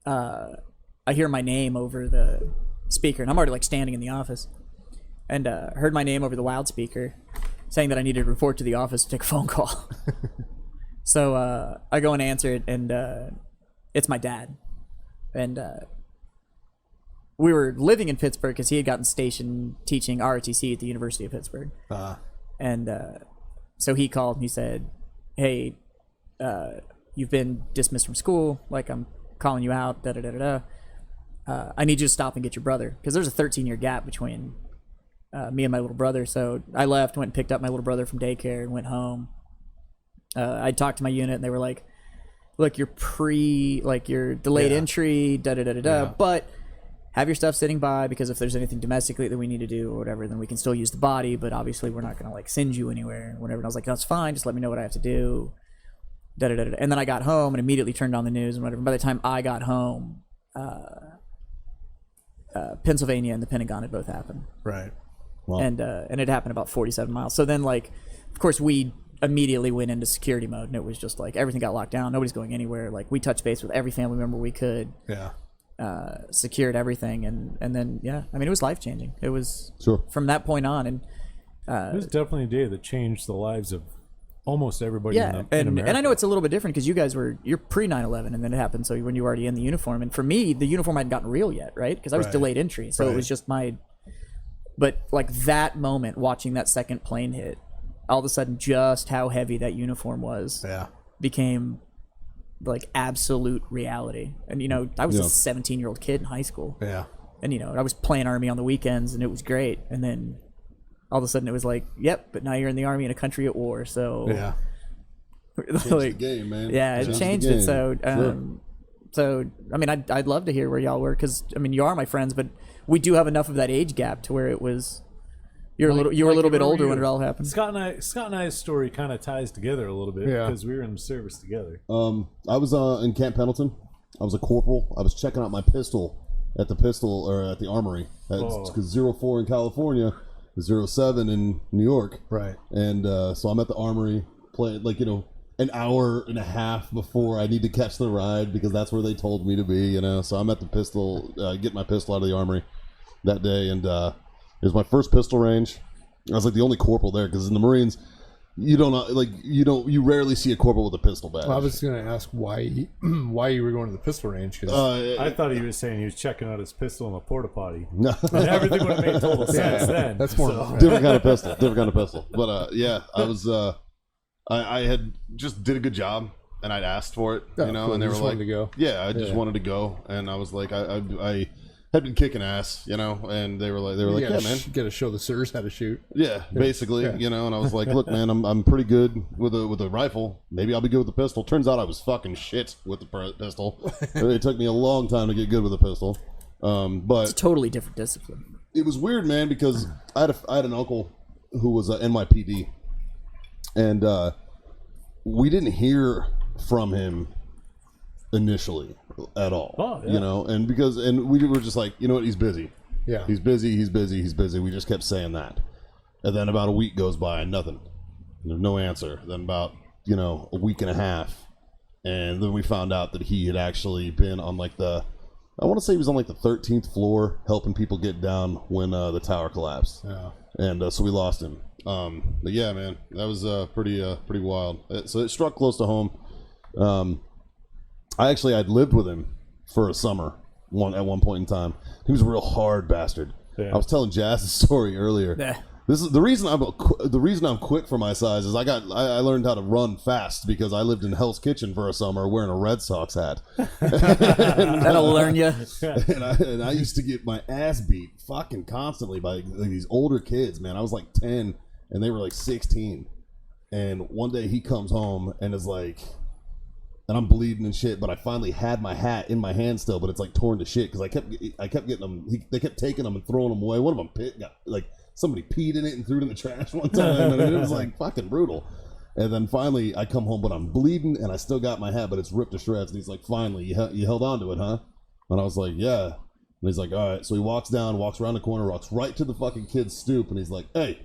Speaker 2: I hear my name over the speaker, and I'm already like standing in the office, and heard my name over the loudspeaker saying that I needed to report to the office to take a phone call. So I go and answer it, and it's my dad. And we were living in Pittsburgh because he had gotten stationed teaching ROTC at the University of Pittsburgh. And so he called and he said, hey, you've been dismissed from school. Like, I'm calling you out, da-da-da-da-da. I need you to stop and get your brother. Because there's a 13-year gap between me and my little brother. So I left, went and picked up my little brother from daycare and went home. I talked to my unit and they were like, look, you're you're delayed entry, da-da-da-da-da, but have your stuff sitting by, because if there's anything domestically that we need to do or whatever, then we can still use the body, but obviously we're not going to like send you anywhere, whatever. And I was like, that's fine, just let me know what I have to do, da-da-da-da. And then I got home and immediately turned on the news and whatever. By the time I got home, Pennsylvania and the Pentagon had both happened.
Speaker 3: Right.
Speaker 1: Wow.
Speaker 2: And it happened about 47 miles. So then, like, of course, we immediately went into security mode, and it was just like everything got locked down. Nobody's going anywhere. Like, we touched base with every family member we could.
Speaker 3: Yeah.
Speaker 2: Secured everything, and then I mean, it was life changing. It was from that point on, and
Speaker 4: it was definitely a day that changed the lives of almost everybody.
Speaker 2: Yeah,
Speaker 4: in America.
Speaker 2: And I know it's a little bit different because you're pre 9/11, and then it happened. So when you were already in the uniform, and for me, the uniform hadn't gotten real yet, right? Because I was delayed entry, so it was just my. But like that moment, watching that second plane hit, all of a sudden, just how heavy that uniform was, became like absolute reality. And I was a 17-year-old kid in high school. Yeah. And I was playing Army on the weekends, and it was great. And then all of a sudden, it was like, yep, but now you're in the Army in a country at war. So
Speaker 1: changed the game, man.
Speaker 2: Yeah, it changed it. So so I mean, I'd love to hear where y'all were, because I mean, you are my friends, but we do have enough of that age gap to where it was. You were a little bit older when it all happened.
Speaker 4: Scott and I's story kind of ties together a little bit because we were in the service together.
Speaker 1: I was in Camp Pendleton. I was a corporal. I was checking out my pistol at the armory. Because 04 in California, 07 in New York. Right. And so I'm at the armory playing an hour and a half before I need to catch the ride, because that's where they told me to be. So I'm at the pistol, getting my pistol out of the armory that day, and it was my first pistol range. I was like the only corporal there, because in the Marines, you rarely see a corporal with a pistol badge.
Speaker 3: Well, I was going to ask why you were going to the pistol range. Cause
Speaker 4: I thought he was saying he was checking out his pistol in a porta potty. No, and everything would have made total sense then.
Speaker 3: That's more
Speaker 1: different kind of pistol. But I was I had just did a good job, and I'd asked for it,
Speaker 3: cool.
Speaker 1: and they were like,
Speaker 3: to go.
Speaker 1: Yeah, I just wanted to go, and I was like, I had been kicking ass, and they were like, yeah, man,
Speaker 3: you gotta show the sirs how to shoot.
Speaker 1: Yeah, basically, and I was like, look, man, I'm pretty good with a rifle. Maybe I'll be good with the pistol. Turns out I was fucking shit with the pistol. It took me a long time to get good with a pistol. But
Speaker 2: it's a totally different discipline.
Speaker 1: It was weird, man, because I had an uncle who was a NYPD, and we didn't hear from him initially at all.
Speaker 4: Oh, yeah.
Speaker 1: And we were just like, you know what, he's busy.
Speaker 3: Yeah.
Speaker 1: He's busy. We just kept saying that. And then about a week goes by and nothing. There's no answer. Then about, a week and a half. And then we found out that he had actually been on I want to say he was on the 13th floor helping people get down when the tower collapsed. Yeah. And so we lost him. But yeah, man, that was pretty wild. So it struck close to home. I'd lived with him for a summer at one point in time. He was a real hard bastard.
Speaker 4: Yeah.
Speaker 1: I was telling Jazz the story earlier.
Speaker 2: Yeah.
Speaker 1: This is the reason I'm quick for my size is I learned how to run fast because I lived in Hell's Kitchen for a summer wearing a Red Sox hat.
Speaker 2: That'll learn you.
Speaker 1: and I used to get my ass beat fucking constantly by these older kids, man. I was like 10 and they were like 16. And one day he comes home and is like, and I'm bleeding and shit, but I finally had my hat in my hand still, but it's like torn to shit because I kept getting them. They kept taking them and throwing them away. One of them got like somebody peed in it and threw it in the trash one time, and it was like fucking brutal. And then finally I come home, but I'm bleeding and I still got my hat, but it's ripped to shreds. And he's like, "Finally, you held on to it, huh?" And I was like, "Yeah." And he's like, "All right." So he walks down, walks around the corner, walks right to the fucking kid's stoop, and he's like, "Hey."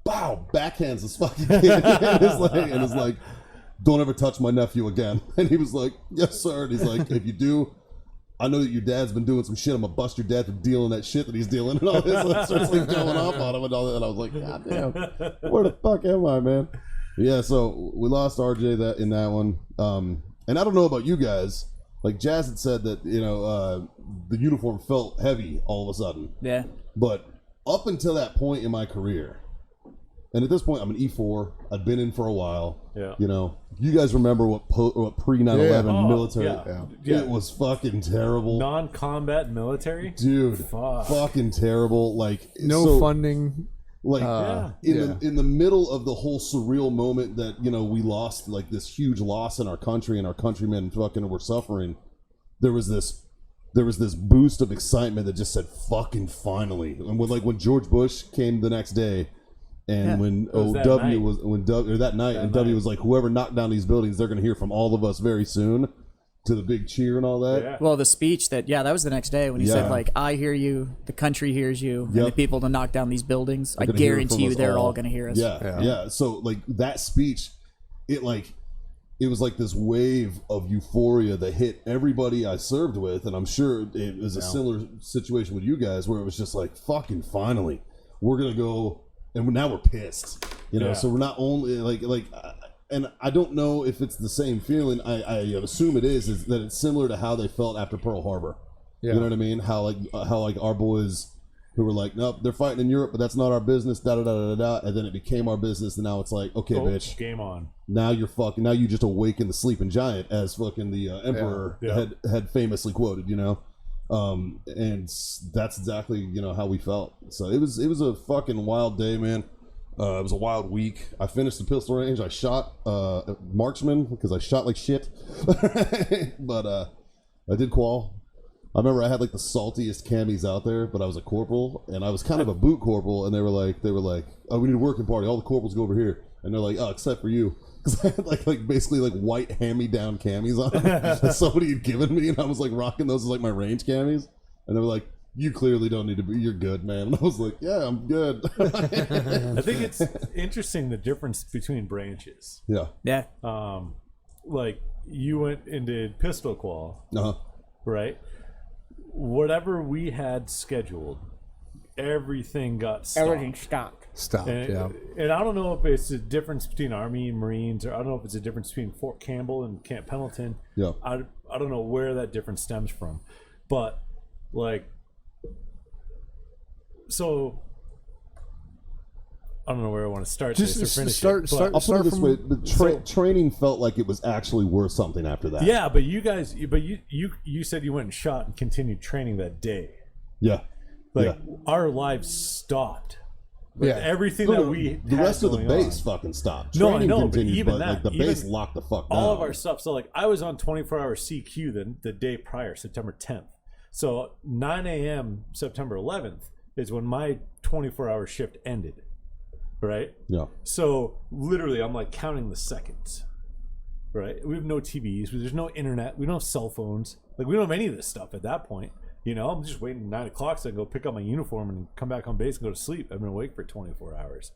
Speaker 1: Bow, backhands this fucking kid and is like, "Don't ever touch my nephew again." And he was like, "Yes, sir." And he's like, "If you do, I know that your dad's been doing some shit. I'm gonna bust your dad for dealing that shit that he's dealing," and all this. And I starts like going off on him and all that. And I was like, "God damn, where the fuck am I, man?" Yeah, so we lost RJ in that one. And I don't know about you guys. Like Jazz had said that the uniform felt heavy all of a sudden.
Speaker 2: Yeah.
Speaker 1: But up until that point in my career. And at this point, I'm an E4. I've been in for a while.
Speaker 4: Yeah.
Speaker 1: You guys remember what pre 9/11 military?
Speaker 4: Yeah.
Speaker 1: It was fucking terrible.
Speaker 4: Non-combat military,
Speaker 1: Dude, fucking terrible. Like
Speaker 3: No funding.
Speaker 1: Like
Speaker 3: Yeah.
Speaker 1: in the middle of the whole surreal moment that we lost like this huge loss in our country and our countrymen fucking were suffering. There was this boost of excitement that just said fucking finally. And when George Bush came the next day. And when W was that night, and W was like, "Whoever knocked down these buildings, they're going to hear from all of us very soon." To the big cheer and all that.
Speaker 4: Yeah.
Speaker 2: Well, the speech that was the next day when he said like, "I hear you, the country hears you, and the people to knock down these buildings. I guarantee you, they're all going to hear us."
Speaker 1: Yeah. So like that speech, it was like this wave of euphoria that hit everybody I served with, and I'm sure it was a similar situation with you guys, where it was just like, "Fucking finally, we're gonna go." And now we're pissed, So we're not only and I don't know if it's the same feeling. I assume it is that it's similar to how they felt after Pearl Harbor. Yeah. You know what I mean? How our boys who were like, "Nope, they're fighting in Europe, but that's not our business." Da da da da da. And then it became our business, and now it's like, "Okay, bitch,
Speaker 4: game on."
Speaker 1: Now you're fucking. Now you just awaken the sleeping giant, as fucking the emperor had famously quoted. And that's exactly how we felt. So it was a fucking wild day, man. It was a wild week. I finished the pistol range. I shot marksman because I shot like shit, but I did qual. I remember I had like the saltiest camis out there, but I was a corporal and I was kind of a boot corporal, and they were like, "Oh, we need a working party. All the corporals go over here," and they're like, "Oh, except for you." Because I had like basically like white hand-me-down camis on that somebody had given me, and I was like rocking those as like my range camis, and they were like, "You clearly don't need to be. You're good, man." And I was like, "Yeah, I'm good."
Speaker 4: I think it's interesting the difference between branches.
Speaker 1: Yeah.
Speaker 2: Yeah.
Speaker 4: Like you went into pistol qual, right? Whatever we had scheduled, everything got stopped.
Speaker 5: Everything stopped.
Speaker 4: And I don't know if it's a difference between Army and Marines, or I don't know if it's a difference between Fort Campbell and Camp Pendleton.
Speaker 1: Yeah.
Speaker 4: I don't know where that difference stems from. But, like, so I don't know where I want to start
Speaker 3: Just
Speaker 4: this or finish
Speaker 3: start-
Speaker 4: it.
Speaker 3: start-
Speaker 1: I'll put it this way: the
Speaker 3: so-
Speaker 1: training felt like it was actually worth something after that.
Speaker 4: Yeah, but you guys, you said you went and shot and continued training that day.
Speaker 1: Yeah.
Speaker 4: Like our lives stopped. Like, everything
Speaker 1: No,
Speaker 4: that we
Speaker 1: the
Speaker 4: had
Speaker 1: rest of the
Speaker 4: going
Speaker 1: base
Speaker 4: on.
Speaker 1: fucking stopped.
Speaker 4: No, I
Speaker 1: Training
Speaker 4: know, but
Speaker 1: continued,
Speaker 4: even
Speaker 1: but
Speaker 4: that,
Speaker 1: like the
Speaker 4: even
Speaker 1: base locked the fuck down.
Speaker 4: All of our stuff. So like I was on 24-hour CQ the day prior, September 10th. So 9 a.m. September 11th is when my 24-hour shift ended. Right?
Speaker 1: Yeah.
Speaker 4: So literally I'm like counting the seconds. Right? We have no TVs. There's no internet. We don't have cell phones. Like we don't have any of this stuff at that point. I'm just waiting 9 o'clock so I can go pick up my uniform and come back on base and go to sleep. I've been awake for 24 hours.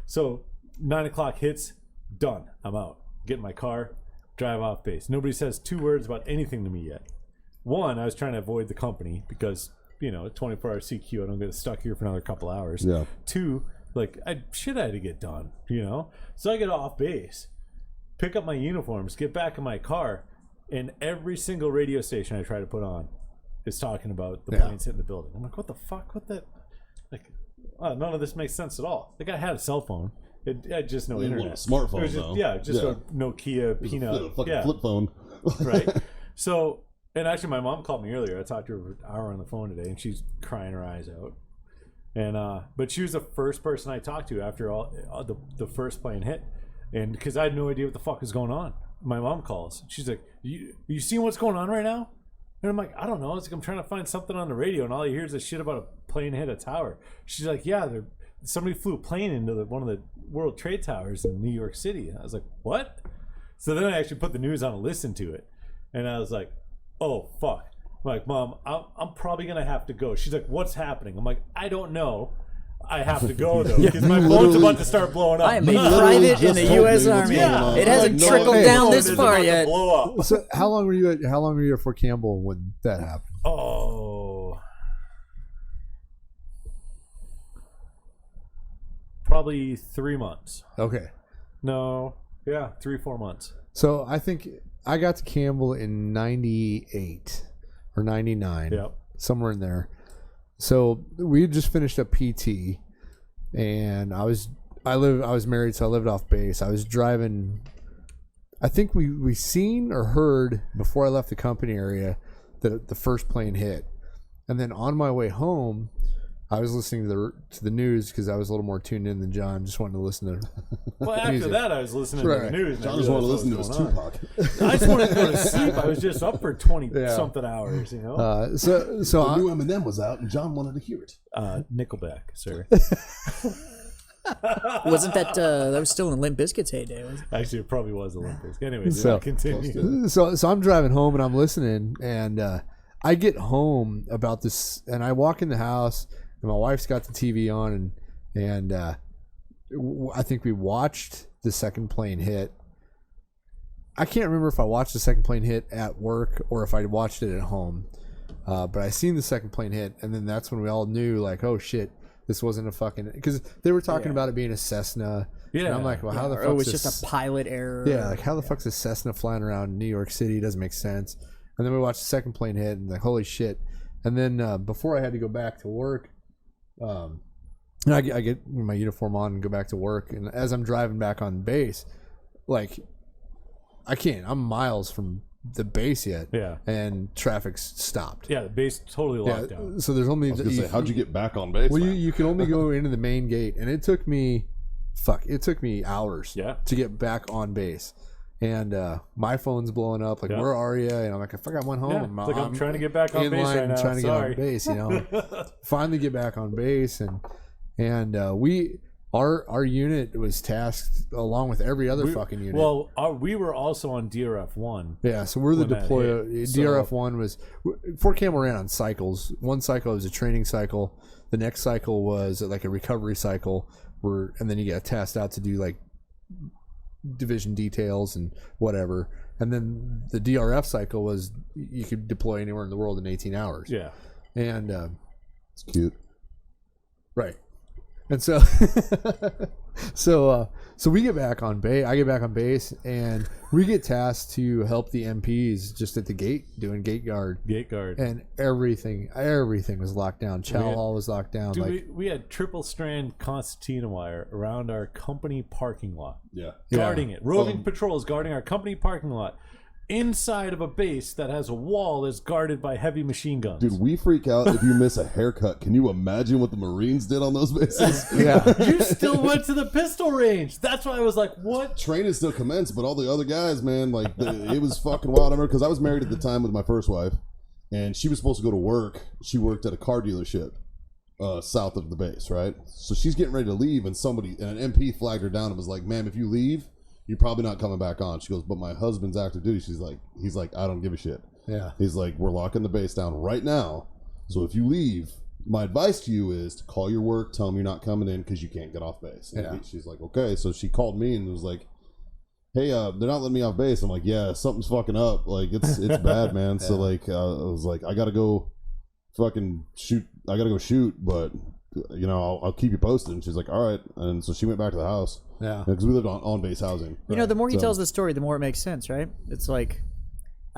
Speaker 4: So 9 o'clock hits, done. I'm out. Get in my car, drive off base. Nobody says two words about anything to me yet. One, I was trying to avoid the company because, 24-hour CQ, I don't get stuck here for another couple hours.
Speaker 1: Yeah.
Speaker 4: Two, like, I had to get done, So I get off base, pick up my uniforms, get back in my car, and every single radio station I try to put on is talking about the planes hitting the building. I'm like, what the fuck? What the? Like, none of this makes sense at all. The guy had a cell phone. It had just no internet.
Speaker 1: A smarthophone,
Speaker 4: it was just,
Speaker 1: though.
Speaker 4: Just a Nokia Peanut.
Speaker 1: A fucking flip phone.
Speaker 4: Right. So, and actually, my mom called me earlier. I talked to her for an hour on the phone today, and she's crying her eyes out. And but she was the first person I talked to after all the first plane hit, and because I had no idea what the fuck was going on. My mom calls. She's like, "You seeing what's going on right now?" And I'm like, "I don't know. It's like I'm trying to find something on the radio, and all you hear is a shit about a plane hit a tower." She's like, "Yeah, somebody flew a plane into one of the World Trade Towers in New York City." And I was like, "What?" So then I actually put the news on and listened to it, and I was like, "Oh fuck." I'm like, "Mom, I'm probably gonna have to go." She's like, "What's happening?" I'm like, "I don't know. I have to go though because my phone's about to start blowing up."
Speaker 2: I am a private in the U.S. Army.
Speaker 4: Yeah.
Speaker 2: It hasn't
Speaker 1: No
Speaker 2: trickled
Speaker 1: idea.
Speaker 2: down this
Speaker 4: It's
Speaker 2: far
Speaker 4: about to
Speaker 2: yet.
Speaker 4: blow up.
Speaker 3: So how long were you at Fort Campbell when that happened?
Speaker 4: Oh, probably 3 months.
Speaker 3: Okay.
Speaker 4: No, yeah, 3-4 months.
Speaker 3: So I think I got to Campbell in 98 or 99.
Speaker 4: Yep.
Speaker 3: Somewhere in there. So we had just finished up PT, and I was married, so I lived off base. I was driving. I think we seen or heard before I left the company area that the first plane hit, and then on my way home, I was listening to the news because I was a little more tuned in than John. Just wanted to listen to.
Speaker 4: Well, after
Speaker 3: music.
Speaker 4: that, I was listening to the news. And
Speaker 1: John
Speaker 4: I
Speaker 1: just wanted to
Speaker 4: realized
Speaker 1: listen to
Speaker 4: what
Speaker 1: his
Speaker 4: was going on.
Speaker 1: Tupac.
Speaker 4: I just wanted to go to sleep. I was just up for 20-something hours, you know?
Speaker 3: So
Speaker 1: The new Eminem was out, and John wanted to hear it.
Speaker 4: Nickelback, sir.
Speaker 2: Wasn't that was still in Limp Bizkit's heyday? Wasn't it?
Speaker 4: Actually, it probably was Olympics. Anyways,
Speaker 3: So-
Speaker 4: continue.
Speaker 3: So I'm driving home and I'm listening, and I get home about this, and I walk in the house, and my wife's got the TV on, and I think we watched the second plane hit. I can't remember if I watched the second plane hit at work or if I watched it at home, but I seen the second plane hit, and then that's when we all knew, like, oh shit, this wasn't a fucking, because they were talking about it being a Cessna.
Speaker 4: Yeah.
Speaker 3: And I'm like, well, how the fuck?
Speaker 2: Or it was just a pilot error.
Speaker 3: Yeah, like how the fuck's a Cessna flying around New York City? It doesn't make sense. And then we watched the second plane hit, and like, holy shit. And then before I had to go back to work, I get my uniform on and go back to work. And as I'm driving back on base, like, I'm miles from the base yet.
Speaker 4: Yeah.
Speaker 3: And traffic's stopped.
Speaker 4: Yeah, the base totally
Speaker 3: Yeah,
Speaker 4: locked down.
Speaker 3: so there's only.
Speaker 1: I was gonna say, how'd you get back on base?
Speaker 3: Well,
Speaker 1: man?
Speaker 3: you can only go into the main gate, and it took me hours to get back on base. And my phone's blowing up, like, where are you? And I'm like, I forgot one home.
Speaker 4: Yeah, it's like I'm trying to get back on
Speaker 3: in
Speaker 4: base
Speaker 3: line
Speaker 4: right now.
Speaker 3: trying to
Speaker 4: Sorry.
Speaker 3: get on base, you know. Finally get back on base, and our unit was tasked along with every other fucking unit.
Speaker 4: Well, we were also on DRF 1.
Speaker 3: Yeah, so we're the
Speaker 4: when that
Speaker 3: deploy.
Speaker 4: hit,
Speaker 3: DRF 1 was Fort Campbell ran on cycles. One cycle was a training cycle. The next cycle was like a recovery cycle, and then you get tasked out to do like division details and whatever. And then the DRF cycle was you could deploy anywhere in the world in 18 hours.
Speaker 4: Yeah.
Speaker 3: And
Speaker 1: It's cute.
Speaker 3: right. And so so we get back on base. I get back on base, and we get tasked to help the MPs just at the gate doing gate guard.
Speaker 4: Gate guard.
Speaker 3: And everything was locked down. Chow Hall was locked down.
Speaker 4: Dude, we had triple strand concertina wire around our company parking lot.
Speaker 1: Yeah.
Speaker 4: Guarding it. Roving patrols guarding our company parking lot. Inside of a base that has a wall that's guarded by heavy machine guns.
Speaker 1: Dude, we freak out if you miss a haircut. Can you imagine what the Marines did on those bases?
Speaker 3: Yeah.
Speaker 4: You still went to the pistol range. That's why I was like, what?
Speaker 1: Training still commenced, but all the other guys, man, like, it was fucking wild. I remember because I was married at the time with my first wife, and she was supposed to go to work. She worked at a car dealership south of the base, right? So she's getting ready to leave, and an MP flagged her down and was like, ma'am, if you leave, you're probably not coming back on. She goes, but my husband's active duty. He's like, I don't give a shit.
Speaker 3: Yeah.
Speaker 1: He's like, we're locking the base down right now. So if you leave, my advice to you is to call your work, tell them you're not coming in because you can't get off base. And she's like, okay. So she called me and was like, hey, they're not letting me off base. I'm like, yeah, something's fucking up. Like, it's bad, man. So like, I was like, I gotta go fucking shoot. I gotta go shoot, but you know, I'll keep you posted. And she's like, all right. And so she went back to the house.
Speaker 3: Yeah.
Speaker 1: Because we lived on base housing.
Speaker 2: You know, the more he tells the story, the more it makes sense, right? It's like,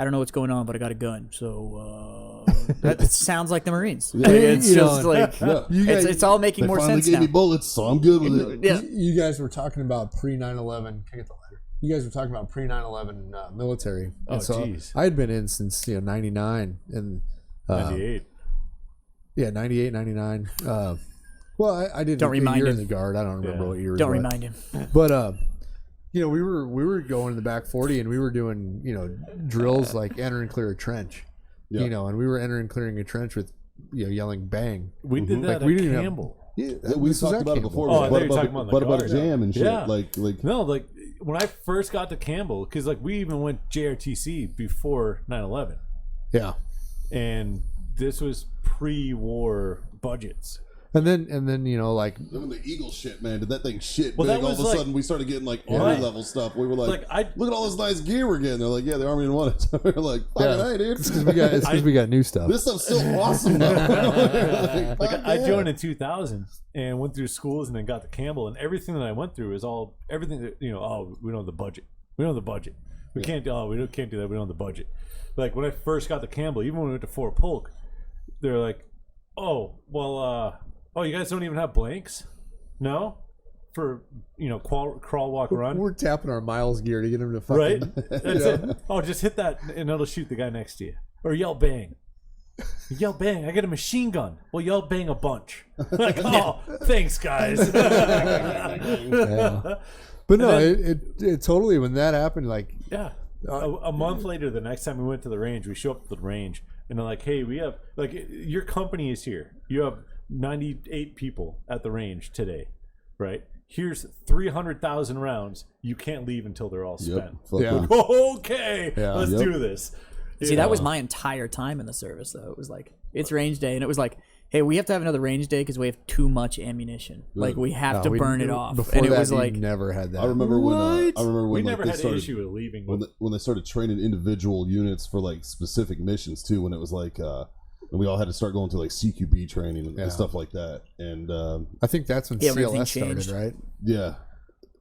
Speaker 2: I don't know what's going on, but I got a gun. So that sounds like the Marines.
Speaker 1: Yeah.
Speaker 2: It's
Speaker 3: You
Speaker 2: just
Speaker 3: know,
Speaker 2: like
Speaker 1: Yeah.
Speaker 3: You guys,
Speaker 2: it's all making
Speaker 1: They
Speaker 2: more
Speaker 1: finally
Speaker 2: sense
Speaker 1: gave
Speaker 2: now.
Speaker 1: me bullets, so I'm good with it.
Speaker 2: Yeah.
Speaker 3: you guys were talking about pre 9/11. Can I get the letter? You guys were talking about pre 9/11 military.
Speaker 4: Oh,
Speaker 3: And so
Speaker 4: geez.
Speaker 3: I had been in since 99 and
Speaker 4: 98.
Speaker 3: Yeah, 98, 99. Well, I did
Speaker 2: Don't
Speaker 3: a
Speaker 2: remind
Speaker 3: year
Speaker 2: him.
Speaker 3: in the guard. I don't remember
Speaker 4: Yeah.
Speaker 3: what year.
Speaker 2: Don't
Speaker 3: but,
Speaker 2: remind him.
Speaker 3: But we were going in the back 40 and we were doing drills like enter and clear a trench.
Speaker 1: Yeah.
Speaker 3: And we were entering and clearing a trench with
Speaker 1: Mm-hmm.
Speaker 3: yelling bang.
Speaker 4: We did that
Speaker 3: Like, we
Speaker 4: at
Speaker 3: didn't have-
Speaker 4: Campbell.
Speaker 3: Yeah,
Speaker 1: We
Speaker 3: this was
Speaker 1: talked
Speaker 3: at
Speaker 1: about it
Speaker 3: Campbell.
Speaker 1: before.
Speaker 4: Oh, I
Speaker 1: Like,
Speaker 4: thought you were talking about the
Speaker 1: what about
Speaker 4: guard.
Speaker 1: jam and shit?
Speaker 4: Yeah.
Speaker 1: Like
Speaker 4: No, like when I first got to Campbell, because like we even went JRTC before 9/11,
Speaker 3: Yeah.
Speaker 4: and this was pre-war budgets.
Speaker 3: And then like
Speaker 1: Then when the Eagle shit, man, did that thing shit
Speaker 4: Well,
Speaker 1: big?
Speaker 4: that
Speaker 1: All
Speaker 4: was
Speaker 1: of a
Speaker 4: like-
Speaker 1: sudden, we started getting like
Speaker 4: Right.
Speaker 1: army level stuff. We were like,
Speaker 4: Like,
Speaker 1: look at all this nice gear we're getting. They're like, yeah, the army didn't want it. So we were like, fucking hey, dude,
Speaker 3: it's because we got new stuff.
Speaker 1: this stuff's still awesome though.
Speaker 4: Like
Speaker 1: fuck
Speaker 4: I
Speaker 1: yeah.
Speaker 4: joined in 2000 and went through schools and then got to Campbell, and everything that I went through is all everything that oh, we don't have the budget. We don't have the budget. We can't do can't do that. We don't have the budget. Like when I first got to Campbell, even when we went to Fort Polk, they're like, oh well, oh, you guys don't even have blanks? No, for crawl, walk, run.
Speaker 3: We're tapping our miles gear to get him to
Speaker 4: Right?
Speaker 3: fucking
Speaker 4: That's it. Oh, just hit that and it'll shoot the guy next to you. Or yell bang. Yell bang. I got a machine gun. Well, yell bang a bunch. Like, oh, thanks, guys.
Speaker 3: Yeah. But no, it totally, when that happened, like,
Speaker 4: Yeah. A month later, the next time we went to the range, we show up to the range and they're like, hey, we have, like, your company is here. You have 98 people at the range today, right? Here's 300,000 rounds. You can't leave until they're all spent.
Speaker 1: Fuck
Speaker 3: Yeah.
Speaker 1: with-
Speaker 4: Okay,
Speaker 3: Yeah.
Speaker 4: let's
Speaker 1: Yep.
Speaker 4: do this.
Speaker 2: See, that was my entire time in the service, though. It was like, it's range day, and it was like, hey, we have to have another range day because we have too much ammunition. Like, we have to burn it off.
Speaker 3: Before
Speaker 2: And it
Speaker 3: that,
Speaker 2: was
Speaker 3: you
Speaker 2: like,
Speaker 3: never had that.
Speaker 1: I remember when
Speaker 4: We
Speaker 1: like,
Speaker 4: never
Speaker 1: they
Speaker 4: had an
Speaker 1: started
Speaker 4: issue with leaving.
Speaker 1: when they started training individual units for like specific missions too. When it was like we all had to start going to like CQB training and stuff like that. And
Speaker 3: I think that's when
Speaker 2: Yeah, when everything
Speaker 3: CLS started,
Speaker 2: changed.
Speaker 3: right?
Speaker 1: yeah.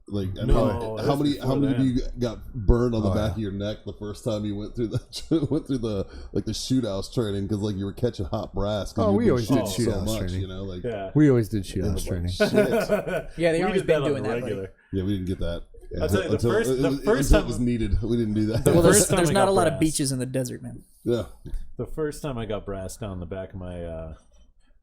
Speaker 1: Like I
Speaker 4: No,
Speaker 1: mean,
Speaker 4: that's
Speaker 1: how many
Speaker 4: before
Speaker 1: of
Speaker 4: then.
Speaker 1: you got burned on the
Speaker 3: Oh,
Speaker 1: back
Speaker 3: yeah.
Speaker 1: of your neck the first time you went through the like the shoot house training because like you were catching hot brass? 'cause
Speaker 3: Oh,
Speaker 1: you'd
Speaker 3: we
Speaker 1: been
Speaker 3: always did
Speaker 1: shooting
Speaker 3: shoot
Speaker 1: so
Speaker 3: house
Speaker 1: much,
Speaker 3: training.
Speaker 1: you know, like
Speaker 4: Yeah.
Speaker 3: We always did shoot house training.
Speaker 1: shit.
Speaker 2: yeah, they
Speaker 4: We
Speaker 2: always
Speaker 4: did
Speaker 2: been
Speaker 4: that on
Speaker 2: doing
Speaker 4: the
Speaker 2: that.
Speaker 4: regular.
Speaker 1: Yeah, we didn't get that. Yeah,
Speaker 4: I'll tell you, the
Speaker 1: until
Speaker 4: first
Speaker 1: until
Speaker 4: time-
Speaker 1: it was needed. We didn't do that.
Speaker 2: Well,
Speaker 4: first time
Speaker 2: there's
Speaker 4: I
Speaker 2: not
Speaker 4: got
Speaker 2: a lot of
Speaker 4: brass.
Speaker 2: beaches in the desert, man.
Speaker 1: yeah.
Speaker 4: The first time I got brass down the back of my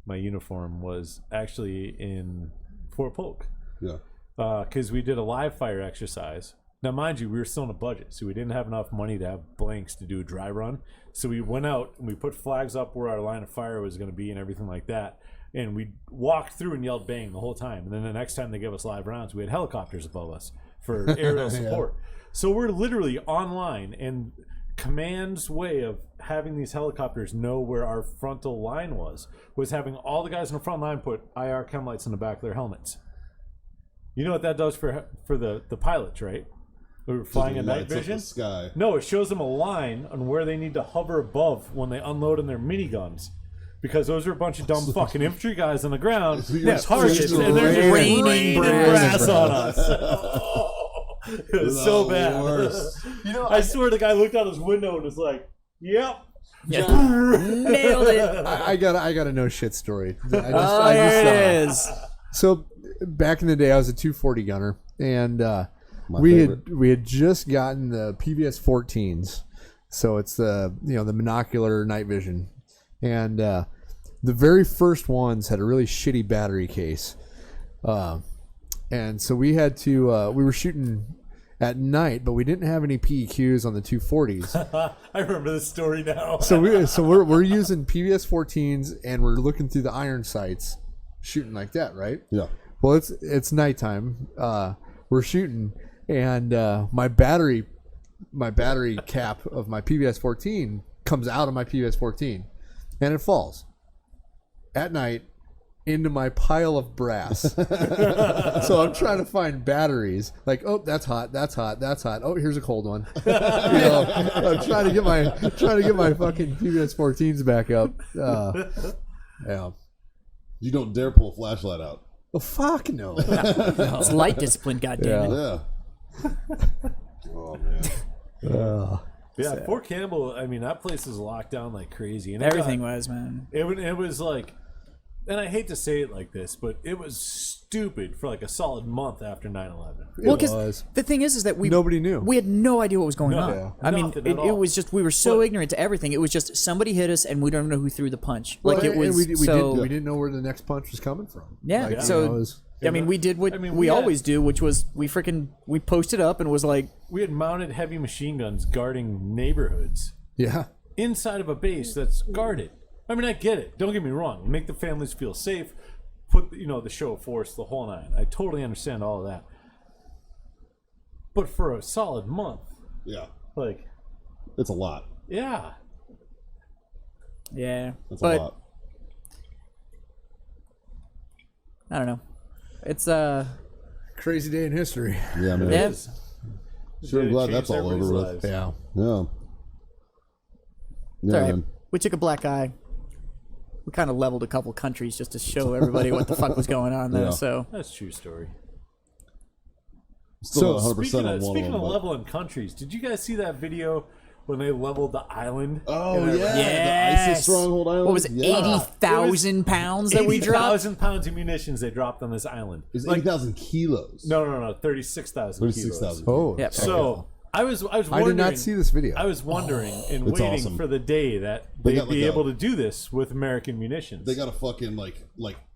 Speaker 4: my uniform was actually in Fort Polk.
Speaker 1: Yeah.
Speaker 4: Because we did a live fire exercise. Now, mind you, we were still on a budget, so we didn't have enough money to have blanks to do a dry run. So we went out and we put flags up where our line of fire was going to be and everything like that. And we walked through and yelled bang the whole time. And then the next time they gave us live rounds, we had helicopters above us for aerial support. So we're literally online, and command's way of having these helicopters know where our frontal line was having all the guys in the front line put IR chem lights in the back of their helmets. You know what that does for the pilots, right? We were flying at night
Speaker 1: Lights up the
Speaker 4: vision.
Speaker 1: sky.
Speaker 4: No, it shows them a line on where they need to hover above when they unload on their miniguns. Because those are a bunch of dumb fucking infantry guys on the ground.
Speaker 1: you're
Speaker 4: Targets,
Speaker 1: straight
Speaker 4: and they're just
Speaker 2: raining
Speaker 4: raining
Speaker 2: brass.
Speaker 4: brass on us. Oh, it was so
Speaker 1: The
Speaker 4: bad.
Speaker 1: worst.
Speaker 4: I swear the guy looked out his window and was like, "Yep."
Speaker 2: Nailed it.
Speaker 3: I got a no shit story.
Speaker 2: Oh, there it is.
Speaker 3: So back in the day, I was a 240 gunner, and
Speaker 1: My
Speaker 3: we
Speaker 1: favorite.
Speaker 3: had just gotten the PVS 14s. So it's the the monocular night vision, and the very first ones had a really shitty battery case, and so we had to we were shooting at night, but we didn't have any PEQs on the 240s.
Speaker 4: I remember this story now.
Speaker 3: So we're using PVS 14s, and we're looking through the iron sights, shooting like that, right?
Speaker 1: Yeah.
Speaker 3: Well, it's nighttime. We're shooting, and my battery cap of my PVS 14 comes out of my PVS 14, and it falls at night into my pile of brass. So I'm trying to find batteries. Like, oh, that's hot. That's hot. That's hot. Oh, here's a cold one. I'm trying to get my fucking PVS 14s back up. Yeah.
Speaker 1: You don't dare pull a flashlight out.
Speaker 3: Oh, fuck no.
Speaker 2: It's light discipline, goddammit.
Speaker 1: Yeah. Oh man.
Speaker 4: Yeah,
Speaker 2: So-
Speaker 4: Fort Campbell. I mean, that place is locked down like crazy, and
Speaker 2: Everything was, man.
Speaker 4: It was like, and I hate to say it like this, but it was stupid for like a solid month after 9/11.
Speaker 2: Well,
Speaker 3: was.
Speaker 2: because the thing is that
Speaker 3: Nobody knew.
Speaker 2: We had no idea what was going on.
Speaker 3: Yeah.
Speaker 2: I mean,
Speaker 4: Nothing
Speaker 2: it
Speaker 4: at all.
Speaker 2: was just we were so
Speaker 4: But-
Speaker 2: ignorant to everything. It was just somebody hit us, and we don't know who threw the punch.
Speaker 3: Well,
Speaker 2: Like it
Speaker 3: and
Speaker 2: was
Speaker 3: we
Speaker 2: so.
Speaker 3: didn't know where the next punch was coming from.
Speaker 2: Yeah,
Speaker 3: Like,
Speaker 2: so-
Speaker 3: it was-
Speaker 2: I mean, we did what
Speaker 4: I mean,
Speaker 2: we
Speaker 4: we had-
Speaker 2: always do, which was we posted up and was like,
Speaker 4: We had mounted heavy machine guns guarding neighborhoods
Speaker 3: yeah.
Speaker 4: inside of a base that's guarded. I mean, I get it. Don't get me wrong. Make the families feel safe. Put the show of force, the whole nine. I totally understand all of that. But for a solid month,
Speaker 1: Yeah,
Speaker 4: like,
Speaker 1: it's a lot.
Speaker 4: yeah,
Speaker 2: yeah,
Speaker 1: That's
Speaker 2: but
Speaker 1: a lot.
Speaker 2: I don't know. It's
Speaker 3: Crazy day in history.
Speaker 1: Yeah, man.
Speaker 2: yeah,
Speaker 1: Sure, I'm
Speaker 4: It
Speaker 1: glad
Speaker 4: changed
Speaker 1: that's all over
Speaker 4: everybody's
Speaker 1: with.
Speaker 4: lives.
Speaker 3: Yeah.
Speaker 1: Yeah.
Speaker 2: it's
Speaker 1: Yeah,
Speaker 2: all right.
Speaker 1: man.
Speaker 2: We took a black eye. We kind of leveled a couple countries just to show everybody what the fuck was going on there.
Speaker 1: Yeah.
Speaker 2: So
Speaker 4: That's a true story.
Speaker 1: Still not
Speaker 3: So,
Speaker 1: 100%
Speaker 4: Speaking
Speaker 1: on
Speaker 4: of,
Speaker 1: one
Speaker 4: speaking
Speaker 1: of
Speaker 4: of
Speaker 1: them. but-
Speaker 4: leveling countries, did you guys see that video when they leveled the island?
Speaker 1: Oh,
Speaker 4: in
Speaker 1: yeah.
Speaker 4: Iraq?
Speaker 2: yes,
Speaker 1: The ISIS stronghold island.
Speaker 2: What was it?
Speaker 1: Yeah.
Speaker 2: 80,000 pounds that we dropped.
Speaker 4: 80,000 pounds of munitions they dropped on this island.
Speaker 1: It was
Speaker 4: Like,
Speaker 1: 80,000 kilos.
Speaker 4: no, 36,000 kilos.
Speaker 1: 36,000.
Speaker 3: Oh.
Speaker 2: Yep.
Speaker 4: So I was
Speaker 3: I
Speaker 4: wondering.
Speaker 3: did not see this video.
Speaker 4: I was wondering and
Speaker 1: It's
Speaker 4: waiting
Speaker 1: awesome.
Speaker 4: for the day that
Speaker 1: They
Speaker 4: they'd
Speaker 1: got
Speaker 4: be
Speaker 1: like
Speaker 4: able
Speaker 1: a-
Speaker 4: to do this with American munitions.
Speaker 1: They got a fucking like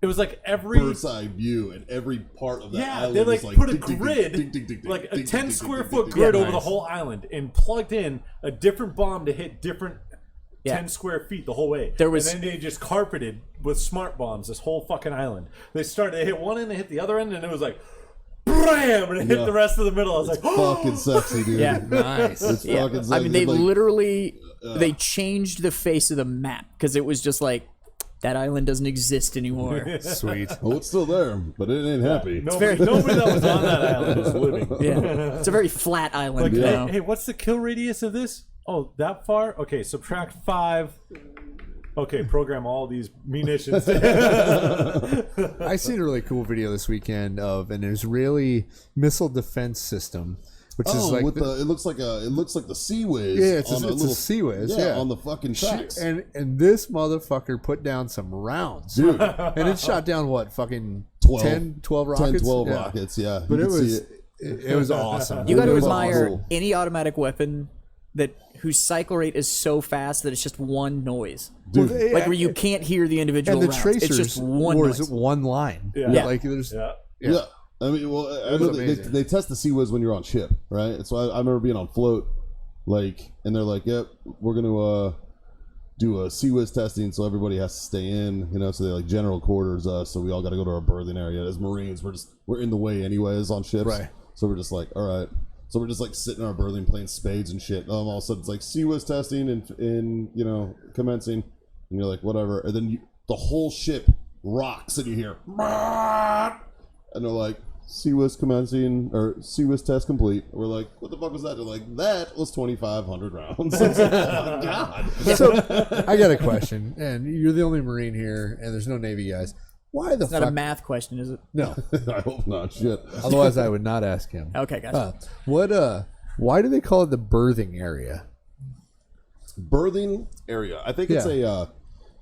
Speaker 4: it was like every
Speaker 1: bird's eye view, and every part of that
Speaker 4: yeah,
Speaker 1: island
Speaker 4: they like
Speaker 1: is
Speaker 4: put a
Speaker 1: ding, ding,
Speaker 4: grid,
Speaker 1: ding, ding, ding, ding,
Speaker 4: like a
Speaker 1: ding,
Speaker 4: 10
Speaker 1: ding,
Speaker 4: square
Speaker 1: ding,
Speaker 4: foot
Speaker 1: ding,
Speaker 4: grid
Speaker 1: ding,
Speaker 4: over the
Speaker 1: nice.
Speaker 4: whole island and plugged in a different bomb to hit different
Speaker 2: Yeah.
Speaker 4: 10 square feet the whole way.
Speaker 2: There was-
Speaker 4: and then they just carpeted with smart bombs this whole fucking island. They hit one end, they hit the other end, and it was like bam, and it hit
Speaker 1: Yeah.
Speaker 4: the rest of the middle. I was like,
Speaker 1: Fucking sexy, dude.
Speaker 2: Yeah.
Speaker 3: Nice.
Speaker 1: It's
Speaker 2: Yeah.
Speaker 1: fucking sexy.
Speaker 2: I mean, they
Speaker 1: Like,
Speaker 2: literally they changed the face of the map because it was just like that island doesn't exist anymore.
Speaker 3: Sweet.
Speaker 1: oh, it's still there, but it ain't happy.
Speaker 2: very-
Speaker 4: nobody that was on that island was living.
Speaker 2: Yeah, it's a very flat island
Speaker 4: Like,
Speaker 2: now.
Speaker 4: hey, what's the kill radius of this? Oh, that far? Okay, subtract 5. Okay, program all these munitions.
Speaker 3: I seen a really cool video this weekend of an Israeli missile defense system, which is
Speaker 1: Oh,
Speaker 3: like
Speaker 1: with it looks like the Sea Whiz.
Speaker 3: Yeah, it's a
Speaker 1: little
Speaker 3: Sea Whiz, yeah.
Speaker 1: on the fucking tracks.
Speaker 3: and this motherfucker put down some rounds,
Speaker 1: Dude,
Speaker 3: and it shot down what fucking
Speaker 1: 12.
Speaker 3: 10, 12 rockets,
Speaker 1: 10, 12
Speaker 3: Yeah.
Speaker 1: rockets, yeah.
Speaker 3: But
Speaker 1: You
Speaker 3: it
Speaker 1: could see
Speaker 3: was it was awesome.
Speaker 2: You got to
Speaker 1: It was
Speaker 2: admire
Speaker 1: awesome.
Speaker 2: any automatic weapon that whose cycle rate is so fast that it's just one noise,
Speaker 3: Well,
Speaker 2: like where you can't hear the individual
Speaker 3: and the
Speaker 2: rounds.
Speaker 3: tracers
Speaker 2: It's just one
Speaker 3: was
Speaker 2: noise.
Speaker 3: one line.
Speaker 4: Yeah.
Speaker 3: Like there's
Speaker 4: yeah.
Speaker 1: Yeah. I mean, well, I
Speaker 3: was
Speaker 1: know they,
Speaker 3: amazing.
Speaker 1: they test the Sea Whiz when you're on ship, right? So I remember being on float, like, and they're like, "Yep, we're gonna do a Sea Whiz testing, so everybody has to stay in, you know." So they like general quarters us, so we all got to go to our berthing area. As Marines, we're in the way anyways on ships,
Speaker 3: Right.
Speaker 1: So we're just like, all right. So we're just like sitting in our berthing playing spades and shit. All of a sudden it's like Sea Whiz testing and you know commencing, and you're like whatever, and then the whole ship rocks and you hear, and they're like. Sea Whiz commencing, or Sea Whiz test complete. We're like, what the fuck was that? They're like, that was 2,500 rounds. It's like, oh my god.
Speaker 3: So I got a question, and you're the only Marine here, and there's no Navy guys. Why the
Speaker 2: It's not a
Speaker 3: fuck?
Speaker 2: math question, is it?
Speaker 3: No,
Speaker 1: I hope not. Shit.
Speaker 3: otherwise I would not ask him.
Speaker 2: Okay, gotcha.
Speaker 3: Why do they call it the berthing area?
Speaker 1: Birthing area. I think it's
Speaker 3: Yeah.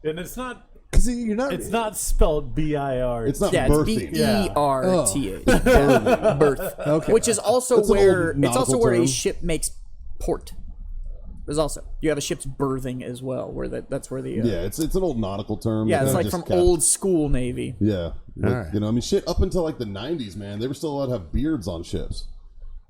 Speaker 4: And it's not
Speaker 3: Because you're not.
Speaker 4: it's not spelled BIR.
Speaker 1: it's not
Speaker 2: Yeah, it's
Speaker 1: birthing.
Speaker 2: BERTH. Birth.
Speaker 3: Okay.
Speaker 2: Which is also
Speaker 1: That's an
Speaker 2: where
Speaker 1: old
Speaker 2: it's also
Speaker 1: nautical
Speaker 2: where a
Speaker 1: term.
Speaker 2: ship makes port. There's also you have a ship's berthing as well, where that's where the
Speaker 1: Yeah, it's an old nautical term.
Speaker 2: yeah,
Speaker 1: that
Speaker 2: it's
Speaker 1: they
Speaker 2: like
Speaker 1: just
Speaker 2: from
Speaker 1: kept.
Speaker 2: old school Navy.
Speaker 1: Yeah, like,
Speaker 3: Alright.
Speaker 1: you know, I mean, shit. Up until like the 90s, man, they were still allowed to have beards on ships.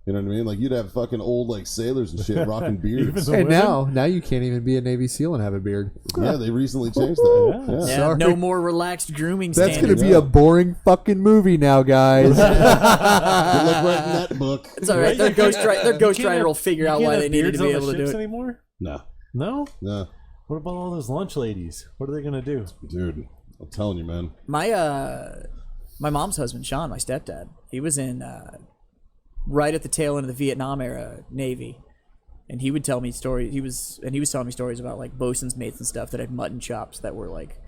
Speaker 1: You know what I mean? Like you'd have fucking old like sailors and shit rocking beards.
Speaker 4: the
Speaker 3: and
Speaker 4: women?
Speaker 3: now you can't even be a Navy SEAL and have a beard.
Speaker 1: Yeah, they recently changed that. Yeah.
Speaker 2: Yeah,
Speaker 3: Sorry.
Speaker 2: no more relaxed grooming
Speaker 3: That's
Speaker 2: standards.
Speaker 3: going to be a boring fucking movie now, guys.
Speaker 1: Good luck writing that book.
Speaker 2: It's all right. Their Ghost Rider will figure out why they needed to be able to do
Speaker 4: ships
Speaker 2: it.
Speaker 4: anymore.
Speaker 1: No,
Speaker 4: No.
Speaker 1: no,
Speaker 4: What about all those lunch ladies? What are they gonna do?
Speaker 1: dude. I'm telling you, man.
Speaker 2: My mom's husband, Sean, my stepdad, he was in right at the tail end of the Vietnam era Navy, and he would tell me stories. He was telling me stories about like bosun's mates and stuff that had mutton chops that were like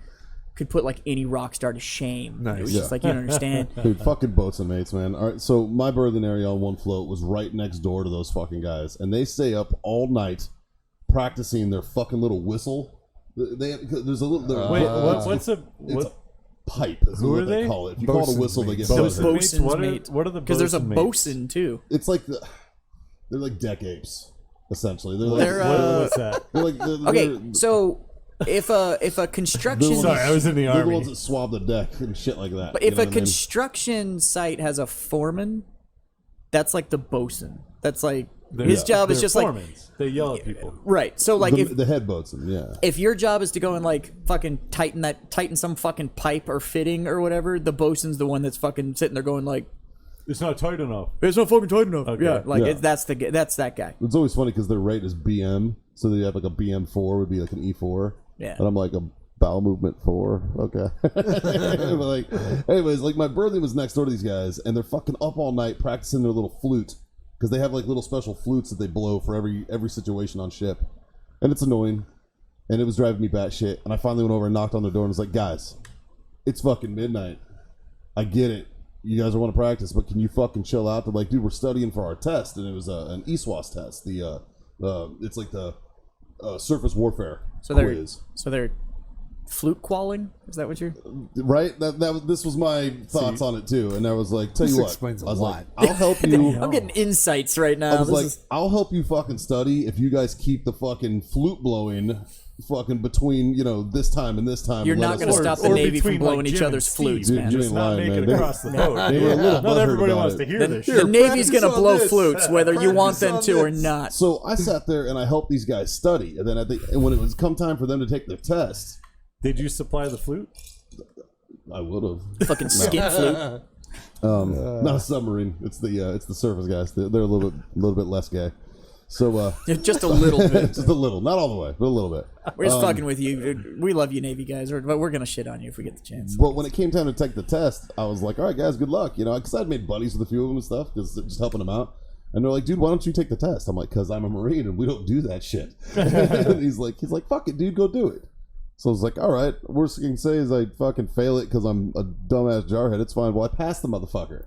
Speaker 2: could put like any rock star to shame.
Speaker 3: Nice.
Speaker 2: It was
Speaker 1: Yeah.
Speaker 2: just like you don't understand.
Speaker 1: Dude, fucking boats and mates, man. All right, so my berthing area on one float was right next door to those fucking guys, and they stay up all night practicing their fucking little whistle. There's a little.
Speaker 4: Wait, what's a
Speaker 1: It's
Speaker 4: what?
Speaker 1: a pipe. Is
Speaker 4: Who
Speaker 1: what
Speaker 4: are
Speaker 1: they
Speaker 4: they?
Speaker 1: call it. If you call it a whistle, they get
Speaker 2: Bosun's
Speaker 1: better.
Speaker 2: mates.
Speaker 4: Bosun's what are the
Speaker 2: Because there's a
Speaker 4: bosun mates?
Speaker 2: bosun too.
Speaker 1: It's like they're like deck apes, essentially. They're like
Speaker 4: What's that?
Speaker 1: they're like
Speaker 2: Okay, so if a construction
Speaker 4: Sorry, I was in the
Speaker 1: they're the
Speaker 4: army.
Speaker 1: ones that swab the deck and shit like that.
Speaker 2: but
Speaker 1: you
Speaker 2: if
Speaker 1: know
Speaker 2: a
Speaker 1: what I mean?
Speaker 2: construction site has a foreman, that's like the bosun. That's like
Speaker 4: They're-
Speaker 2: his job is
Speaker 4: they're
Speaker 2: just like
Speaker 4: foremans. They yell at people.
Speaker 2: right. So like
Speaker 1: the head boatswain, yeah.
Speaker 2: if your job is to go and like fucking tighten some fucking pipe or fitting or whatever, the bosun's the one that's fucking sitting there going like,
Speaker 4: It's not tight enough.
Speaker 2: it's not fucking tight enough.
Speaker 4: Okay.
Speaker 2: Yeah, like
Speaker 1: Yeah.
Speaker 2: that's that guy.
Speaker 1: It's always funny because their rate is BM, so they have like a BM4 would be like an E4.
Speaker 2: Yeah.
Speaker 1: And I'm like a bowel movement 4. Okay. But like, anyways, like my birthday was next door to these guys, and they're fucking up all night practicing their little flute because they have like little special flutes that they blow for every situation on ship, and it's annoying, and it was driving me batshit. And I finally went over and knocked on their door and was like, guys, it's fucking midnight. I get it. You guys want to practice, but can you fucking chill out? They're like, dude, we're studying for our test, and it was an ESWAS test. It's like the surface warfare quiz.
Speaker 2: So they're flute qualling. Is that what you're?
Speaker 1: Right? This was my thoughts on it too, and I was like, tell you
Speaker 3: This
Speaker 1: what,
Speaker 3: explains a
Speaker 1: I was
Speaker 3: lot.
Speaker 1: like, I'll help you.
Speaker 2: I'm getting insights right now.
Speaker 1: I was
Speaker 2: This
Speaker 1: like,
Speaker 2: is-
Speaker 1: I'll help you fucking study if you guys keep the fucking flute blowing. Fucking between this time and this time.
Speaker 2: You're
Speaker 1: and let
Speaker 2: not
Speaker 1: us
Speaker 2: going to
Speaker 1: work.
Speaker 2: stop the
Speaker 4: Or
Speaker 2: Navy from
Speaker 4: between,
Speaker 2: blowing
Speaker 4: like,
Speaker 2: each
Speaker 4: Jim
Speaker 2: other's
Speaker 4: and
Speaker 2: flutes,
Speaker 4: Steve.
Speaker 2: man.
Speaker 1: Jim-
Speaker 4: Just not
Speaker 1: lying,
Speaker 4: make
Speaker 1: man.
Speaker 4: it
Speaker 1: They-
Speaker 4: across the boat.
Speaker 1: They were a little
Speaker 4: Not
Speaker 1: butthurt
Speaker 4: everybody
Speaker 1: about
Speaker 4: wants
Speaker 1: it.
Speaker 4: to hear this
Speaker 2: The
Speaker 4: shit.
Speaker 2: Navy's going to
Speaker 3: practice
Speaker 2: blow
Speaker 3: on this.
Speaker 2: flutes whether you want
Speaker 3: Practice
Speaker 2: them
Speaker 3: on
Speaker 2: to or
Speaker 3: this.
Speaker 2: not.
Speaker 1: So I sat there and I helped these guys study, and then and when it was come time for them to take their test,
Speaker 4: Did you supply the flute?
Speaker 1: I would have.
Speaker 2: Fucking skin flute.
Speaker 1: Not a submarine. It's the surface guys. They're a little bit less gay. So
Speaker 2: Just a little bit.
Speaker 1: just a little, not all the way, but a little bit.
Speaker 2: We're just fucking with you. We love you, Navy guys, but we're going to shit on you if we get the chance.
Speaker 1: But when it came time to take the test, I was like, all right, guys, good luck. Because I'd made buddies with a few of them and stuff, just helping them out. And they're like, dude, why don't you take the test? I'm like, because I'm a Marine and we don't do that shit. And he's like, fuck it, dude, go do it. So I was like, all right, worst you can say is I fucking fail it because I'm a dumbass jarhead. It's fine. Well, I passed the motherfucker.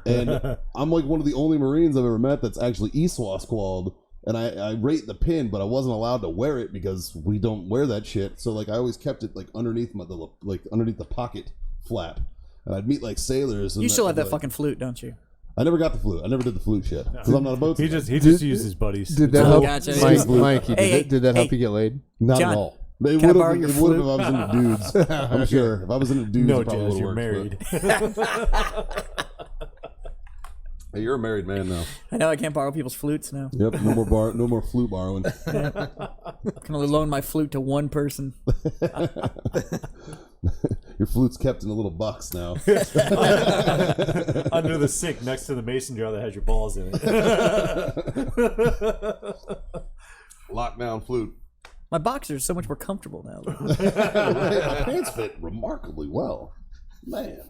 Speaker 1: And I'm like one of the only Marines I've ever met that's actually ESWAS qualled. And I rate the pin, but I wasn't allowed to wear it because we don't wear that shit. So like I always kept it like underneath underneath the pocket flap. And I'd meet like sailors. And
Speaker 2: You still have that
Speaker 1: like,
Speaker 2: fucking flute, don't you?
Speaker 1: I never got the flute. I never did the flute shit because I'm not a boatsman.
Speaker 4: He just uses buddies.
Speaker 3: Did that
Speaker 2: Oh,
Speaker 3: help,
Speaker 2: gotcha.
Speaker 3: Mikey?
Speaker 2: Hey,
Speaker 3: Did that help
Speaker 2: hey.
Speaker 3: you get laid?
Speaker 1: Not
Speaker 2: John,
Speaker 1: at all. It
Speaker 2: can I
Speaker 1: would
Speaker 2: borrow
Speaker 1: have
Speaker 2: your
Speaker 1: if I was into dudes. I'm sure. If I was into dudes,
Speaker 4: No,
Speaker 1: it probably
Speaker 4: Jazz,
Speaker 1: would
Speaker 4: you're
Speaker 1: have worked.
Speaker 4: married.
Speaker 1: Hey, you're a married man now.
Speaker 2: I know I can't borrow people's flutes now.
Speaker 1: Yep. No more flute borrowing.
Speaker 2: I can only loan my flute to one person.
Speaker 1: Your flute's kept in a little box now.
Speaker 4: Under the sink next to the mason jar that has your balls in it.
Speaker 1: Lockdown flute.
Speaker 2: My boxers are so much more comfortable now.
Speaker 1: My pants fit remarkably well, man.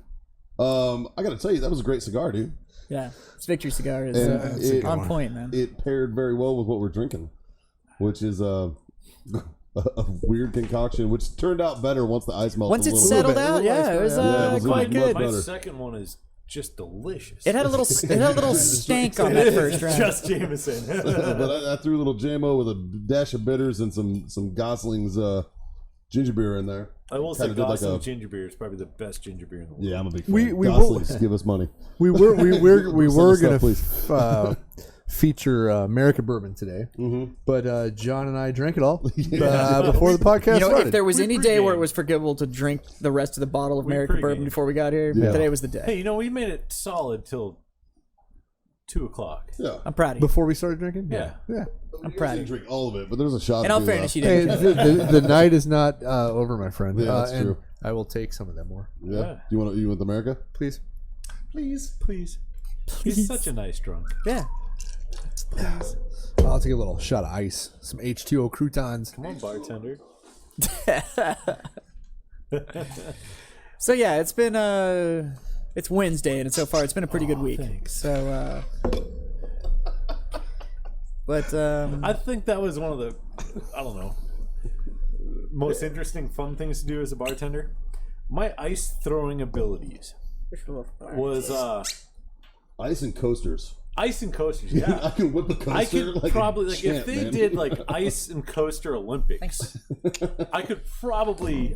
Speaker 1: I got to tell you, that was a great cigar, dude.
Speaker 2: Yeah, this Victory cigar is
Speaker 1: And it-
Speaker 2: on point, man.
Speaker 1: It paired very well with what we're drinking, which is a weird concoction, which turned out better once the ice melted.
Speaker 2: Once
Speaker 1: a
Speaker 2: it
Speaker 1: little
Speaker 2: settled
Speaker 1: bit.
Speaker 2: out, yeah, it was,
Speaker 1: Yeah, it was
Speaker 2: quite
Speaker 1: much
Speaker 2: good.
Speaker 1: better.
Speaker 4: My second one is just delicious.
Speaker 2: It had a little stank on that first round.
Speaker 4: Just Jameson.
Speaker 1: But I threw a little JMO with a dash of bitters and some Gosling's ginger beer in there.
Speaker 4: I will say
Speaker 1: Kinda did like
Speaker 4: Gosling
Speaker 1: a-
Speaker 4: ginger beer is probably the best ginger beer in the world.
Speaker 1: Yeah, I'm a big fan.
Speaker 3: We
Speaker 1: Gosling's, give us money.
Speaker 3: We were
Speaker 1: Send us
Speaker 3: gonna
Speaker 1: stuff,
Speaker 3: feature American bourbon today, but John and I drank it all before the podcast
Speaker 2: You know,
Speaker 3: started.
Speaker 2: if there was
Speaker 4: We
Speaker 2: any day where it
Speaker 4: pre-gamed.
Speaker 2: was forgivable to drink the rest of the bottle of
Speaker 4: We
Speaker 2: American bourbon
Speaker 4: pre-gamed.
Speaker 2: before we got here,
Speaker 1: Yeah.
Speaker 2: today was the day.
Speaker 4: Hey, we made it solid till 2:00.
Speaker 1: Yeah.
Speaker 2: I'm proud of you.
Speaker 3: before we started drinking,
Speaker 4: Yeah.
Speaker 2: I'm proud of
Speaker 1: didn't
Speaker 2: you.
Speaker 1: drink all of it, but there's a shot.
Speaker 2: In all
Speaker 1: or two
Speaker 2: fairness,
Speaker 1: left.
Speaker 2: you
Speaker 3: Hey,
Speaker 2: didn't.
Speaker 3: the night is not over, my friend.
Speaker 1: Yeah, that's
Speaker 3: and
Speaker 1: true.
Speaker 3: I will take some of that more,
Speaker 1: Yeah.
Speaker 4: Yeah.
Speaker 1: Do you want America?
Speaker 3: please.
Speaker 4: Please. He's such a nice drunk.
Speaker 2: Yeah.
Speaker 3: I'll take a little shot of ice, some H2O croutons.
Speaker 4: Come on, bartender.
Speaker 2: So yeah, it's been it's Wednesday, and so far it's been a pretty good week.
Speaker 4: thanks.
Speaker 2: So, but
Speaker 4: I think that was one of the, I don't know, most interesting, fun things to do as a bartender. My ice throwing abilities was
Speaker 1: Ice and coasters.
Speaker 4: Ice and coasters,
Speaker 1: I
Speaker 4: yeah.
Speaker 1: can whip a coaster.
Speaker 4: I could
Speaker 1: like
Speaker 4: probably
Speaker 1: a
Speaker 4: like
Speaker 1: champ,
Speaker 4: if they
Speaker 1: man.
Speaker 4: did like ice and coaster Olympics. I probably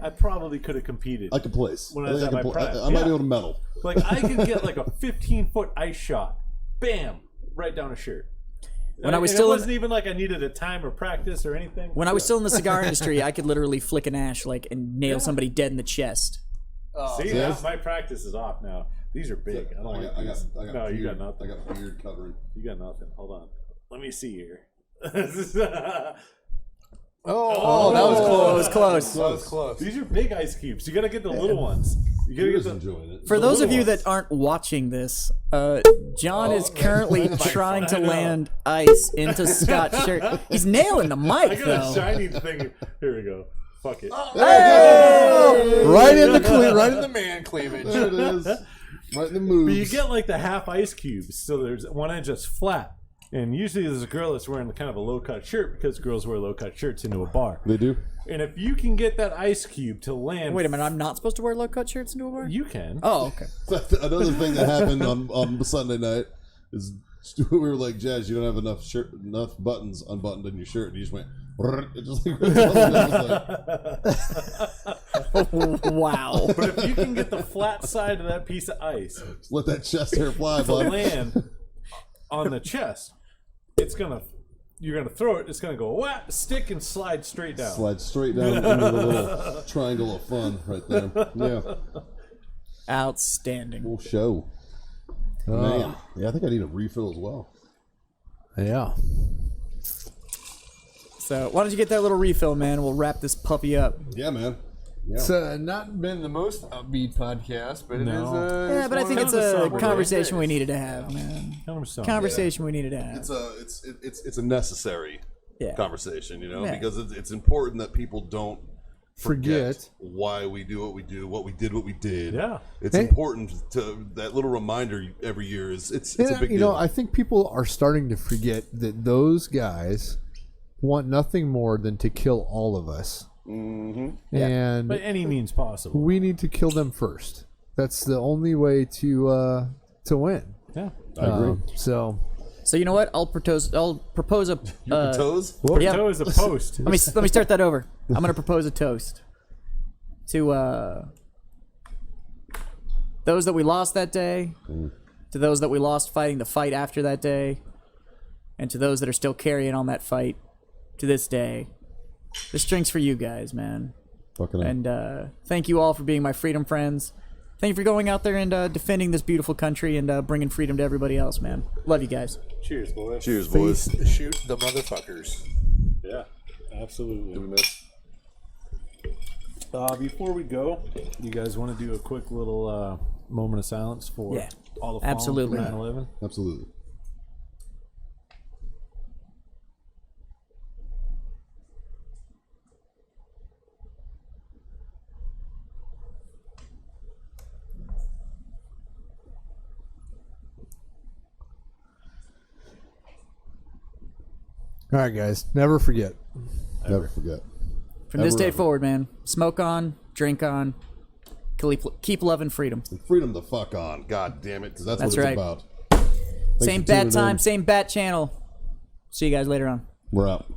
Speaker 4: could have competed.
Speaker 1: I could place.
Speaker 4: When I was
Speaker 1: think
Speaker 4: at my
Speaker 1: could
Speaker 4: prime,
Speaker 1: I might
Speaker 4: yeah.
Speaker 1: be able to medal.
Speaker 4: Like I could get like a 15-foot ice shot, bam, right down a shirt.
Speaker 2: When I was
Speaker 4: And
Speaker 2: still
Speaker 4: it
Speaker 2: in-
Speaker 4: wasn't even like I needed a time or practice or anything.
Speaker 2: When I was still in the cigar industry, I could literally flick an ash and nail somebody dead in the chest.
Speaker 4: See,
Speaker 1: Yeah.
Speaker 4: my practice is off now. These are big. I don't like
Speaker 1: I got
Speaker 4: these.
Speaker 1: no,
Speaker 4: No, you got
Speaker 1: I
Speaker 4: nothing.
Speaker 1: got beard covering.
Speaker 4: You got nothing. Hold on. Let me see here.
Speaker 3: Oh,
Speaker 2: That was close.
Speaker 3: That was close.
Speaker 4: These are big ice cubes. You gotta get the little ones. You gotta
Speaker 1: Beard's
Speaker 4: get the.
Speaker 1: enjoying it.
Speaker 2: For
Speaker 4: The
Speaker 2: those of
Speaker 4: little
Speaker 2: you
Speaker 4: ones.
Speaker 2: that aren't watching this, John is currently trying to
Speaker 4: I know.
Speaker 2: land ice into Scott's shirt. He's nailing the
Speaker 4: I
Speaker 2: mic,
Speaker 4: got
Speaker 2: though.
Speaker 4: a shiny thing. Here we go. Fuck it.
Speaker 3: Right in the man cleavage.
Speaker 1: There it is. Right in the moves.
Speaker 4: But you get like the half ice cubes, so there's one end just flat. And usually there's a girl that's wearing kind of a low cut shirt because girls wear low cut shirts into a bar.
Speaker 1: They do.
Speaker 4: And if you can get that ice cube to land,
Speaker 2: Wait a minute, I'm not supposed to wear low-cut shirts into a bar?
Speaker 4: you can.
Speaker 2: Oh, okay.
Speaker 1: Another thing that happened on Sunday night is we were like, Jazz, you don't have enough buttons unbuttoned in your shirt. And you just went, it just like,
Speaker 2: Wow.
Speaker 4: But if you can get the flat side of that piece of ice
Speaker 1: let that chest hair fly,
Speaker 4: to
Speaker 1: bud.
Speaker 4: land on the chest, you're gonna throw it. It's gonna go whap, stick, and slide straight down.
Speaker 1: Slide straight down into the little triangle of fun right there. Yeah,
Speaker 2: Outstanding.
Speaker 1: full show. Man, yeah, I think I need a refill as well.
Speaker 3: Yeah.
Speaker 2: So why don't you get that little refill, man? We'll wrap this puppy up.
Speaker 1: Yeah, man. Yeah.
Speaker 3: It's not been the most upbeat podcast, but it is.
Speaker 4: No.
Speaker 2: Yeah, but I think it's
Speaker 4: Kind of a
Speaker 2: a
Speaker 4: somber
Speaker 2: conversation we needed to have, man. Conversation we needed to have.
Speaker 6: It's a necessary
Speaker 2: Yeah.
Speaker 6: conversation, you know,
Speaker 2: Yeah.
Speaker 6: because it's important that people don't
Speaker 3: Forget.
Speaker 6: why we do what we do, what we did.
Speaker 4: Yeah.
Speaker 6: It's
Speaker 3: Hey.
Speaker 6: important to that little reminder every year is it's a big
Speaker 3: You
Speaker 6: deal.
Speaker 3: know, I think people are starting to forget that those guys want nothing more than to kill all of us. Mm-hmm. And
Speaker 4: By any means possible.
Speaker 3: we need to kill them first. That's the only way to win.
Speaker 4: Yeah.
Speaker 1: I agree.
Speaker 3: So
Speaker 2: So you know what? I'll propose a.
Speaker 6: Toes?
Speaker 2: Yeah.
Speaker 4: Toe is a post.
Speaker 2: Let me start that over. I'm gonna propose a toast to those that we lost that day, to those that we lost fighting the fight after that day, and to those that are still carrying on that fight to this day. This drink's for you guys, man.
Speaker 1: Fucking
Speaker 2: And thank you all for being my freedom friends. Thank you for going out there and defending this beautiful country and bringing freedom to everybody else, man. Love you guys.
Speaker 4: Cheers, boys.
Speaker 6: Cheers, boys.
Speaker 3: shoot the motherfuckers.
Speaker 4: Yeah, absolutely.
Speaker 6: Do we miss?
Speaker 4: Before we go, you guys want to do a quick little moment of silence for
Speaker 2: Yeah,
Speaker 4: all the fallen
Speaker 2: absolutely.
Speaker 4: from 9/11?
Speaker 1: Absolutely.
Speaker 3: All right, guys. Never forget.
Speaker 1: Never forget.
Speaker 2: From this
Speaker 1: Ever,
Speaker 2: day
Speaker 1: ever.
Speaker 2: forward, man, smoke on, drink on, keep loving freedom.
Speaker 1: Freedom the fuck on. God damn it, because that's
Speaker 2: That's
Speaker 1: what
Speaker 2: right.
Speaker 1: it's about. Thanks
Speaker 2: Same
Speaker 1: for
Speaker 2: bat
Speaker 1: tuning
Speaker 2: time,
Speaker 1: in.
Speaker 2: same bat channel. See you guys later on.
Speaker 1: We're out.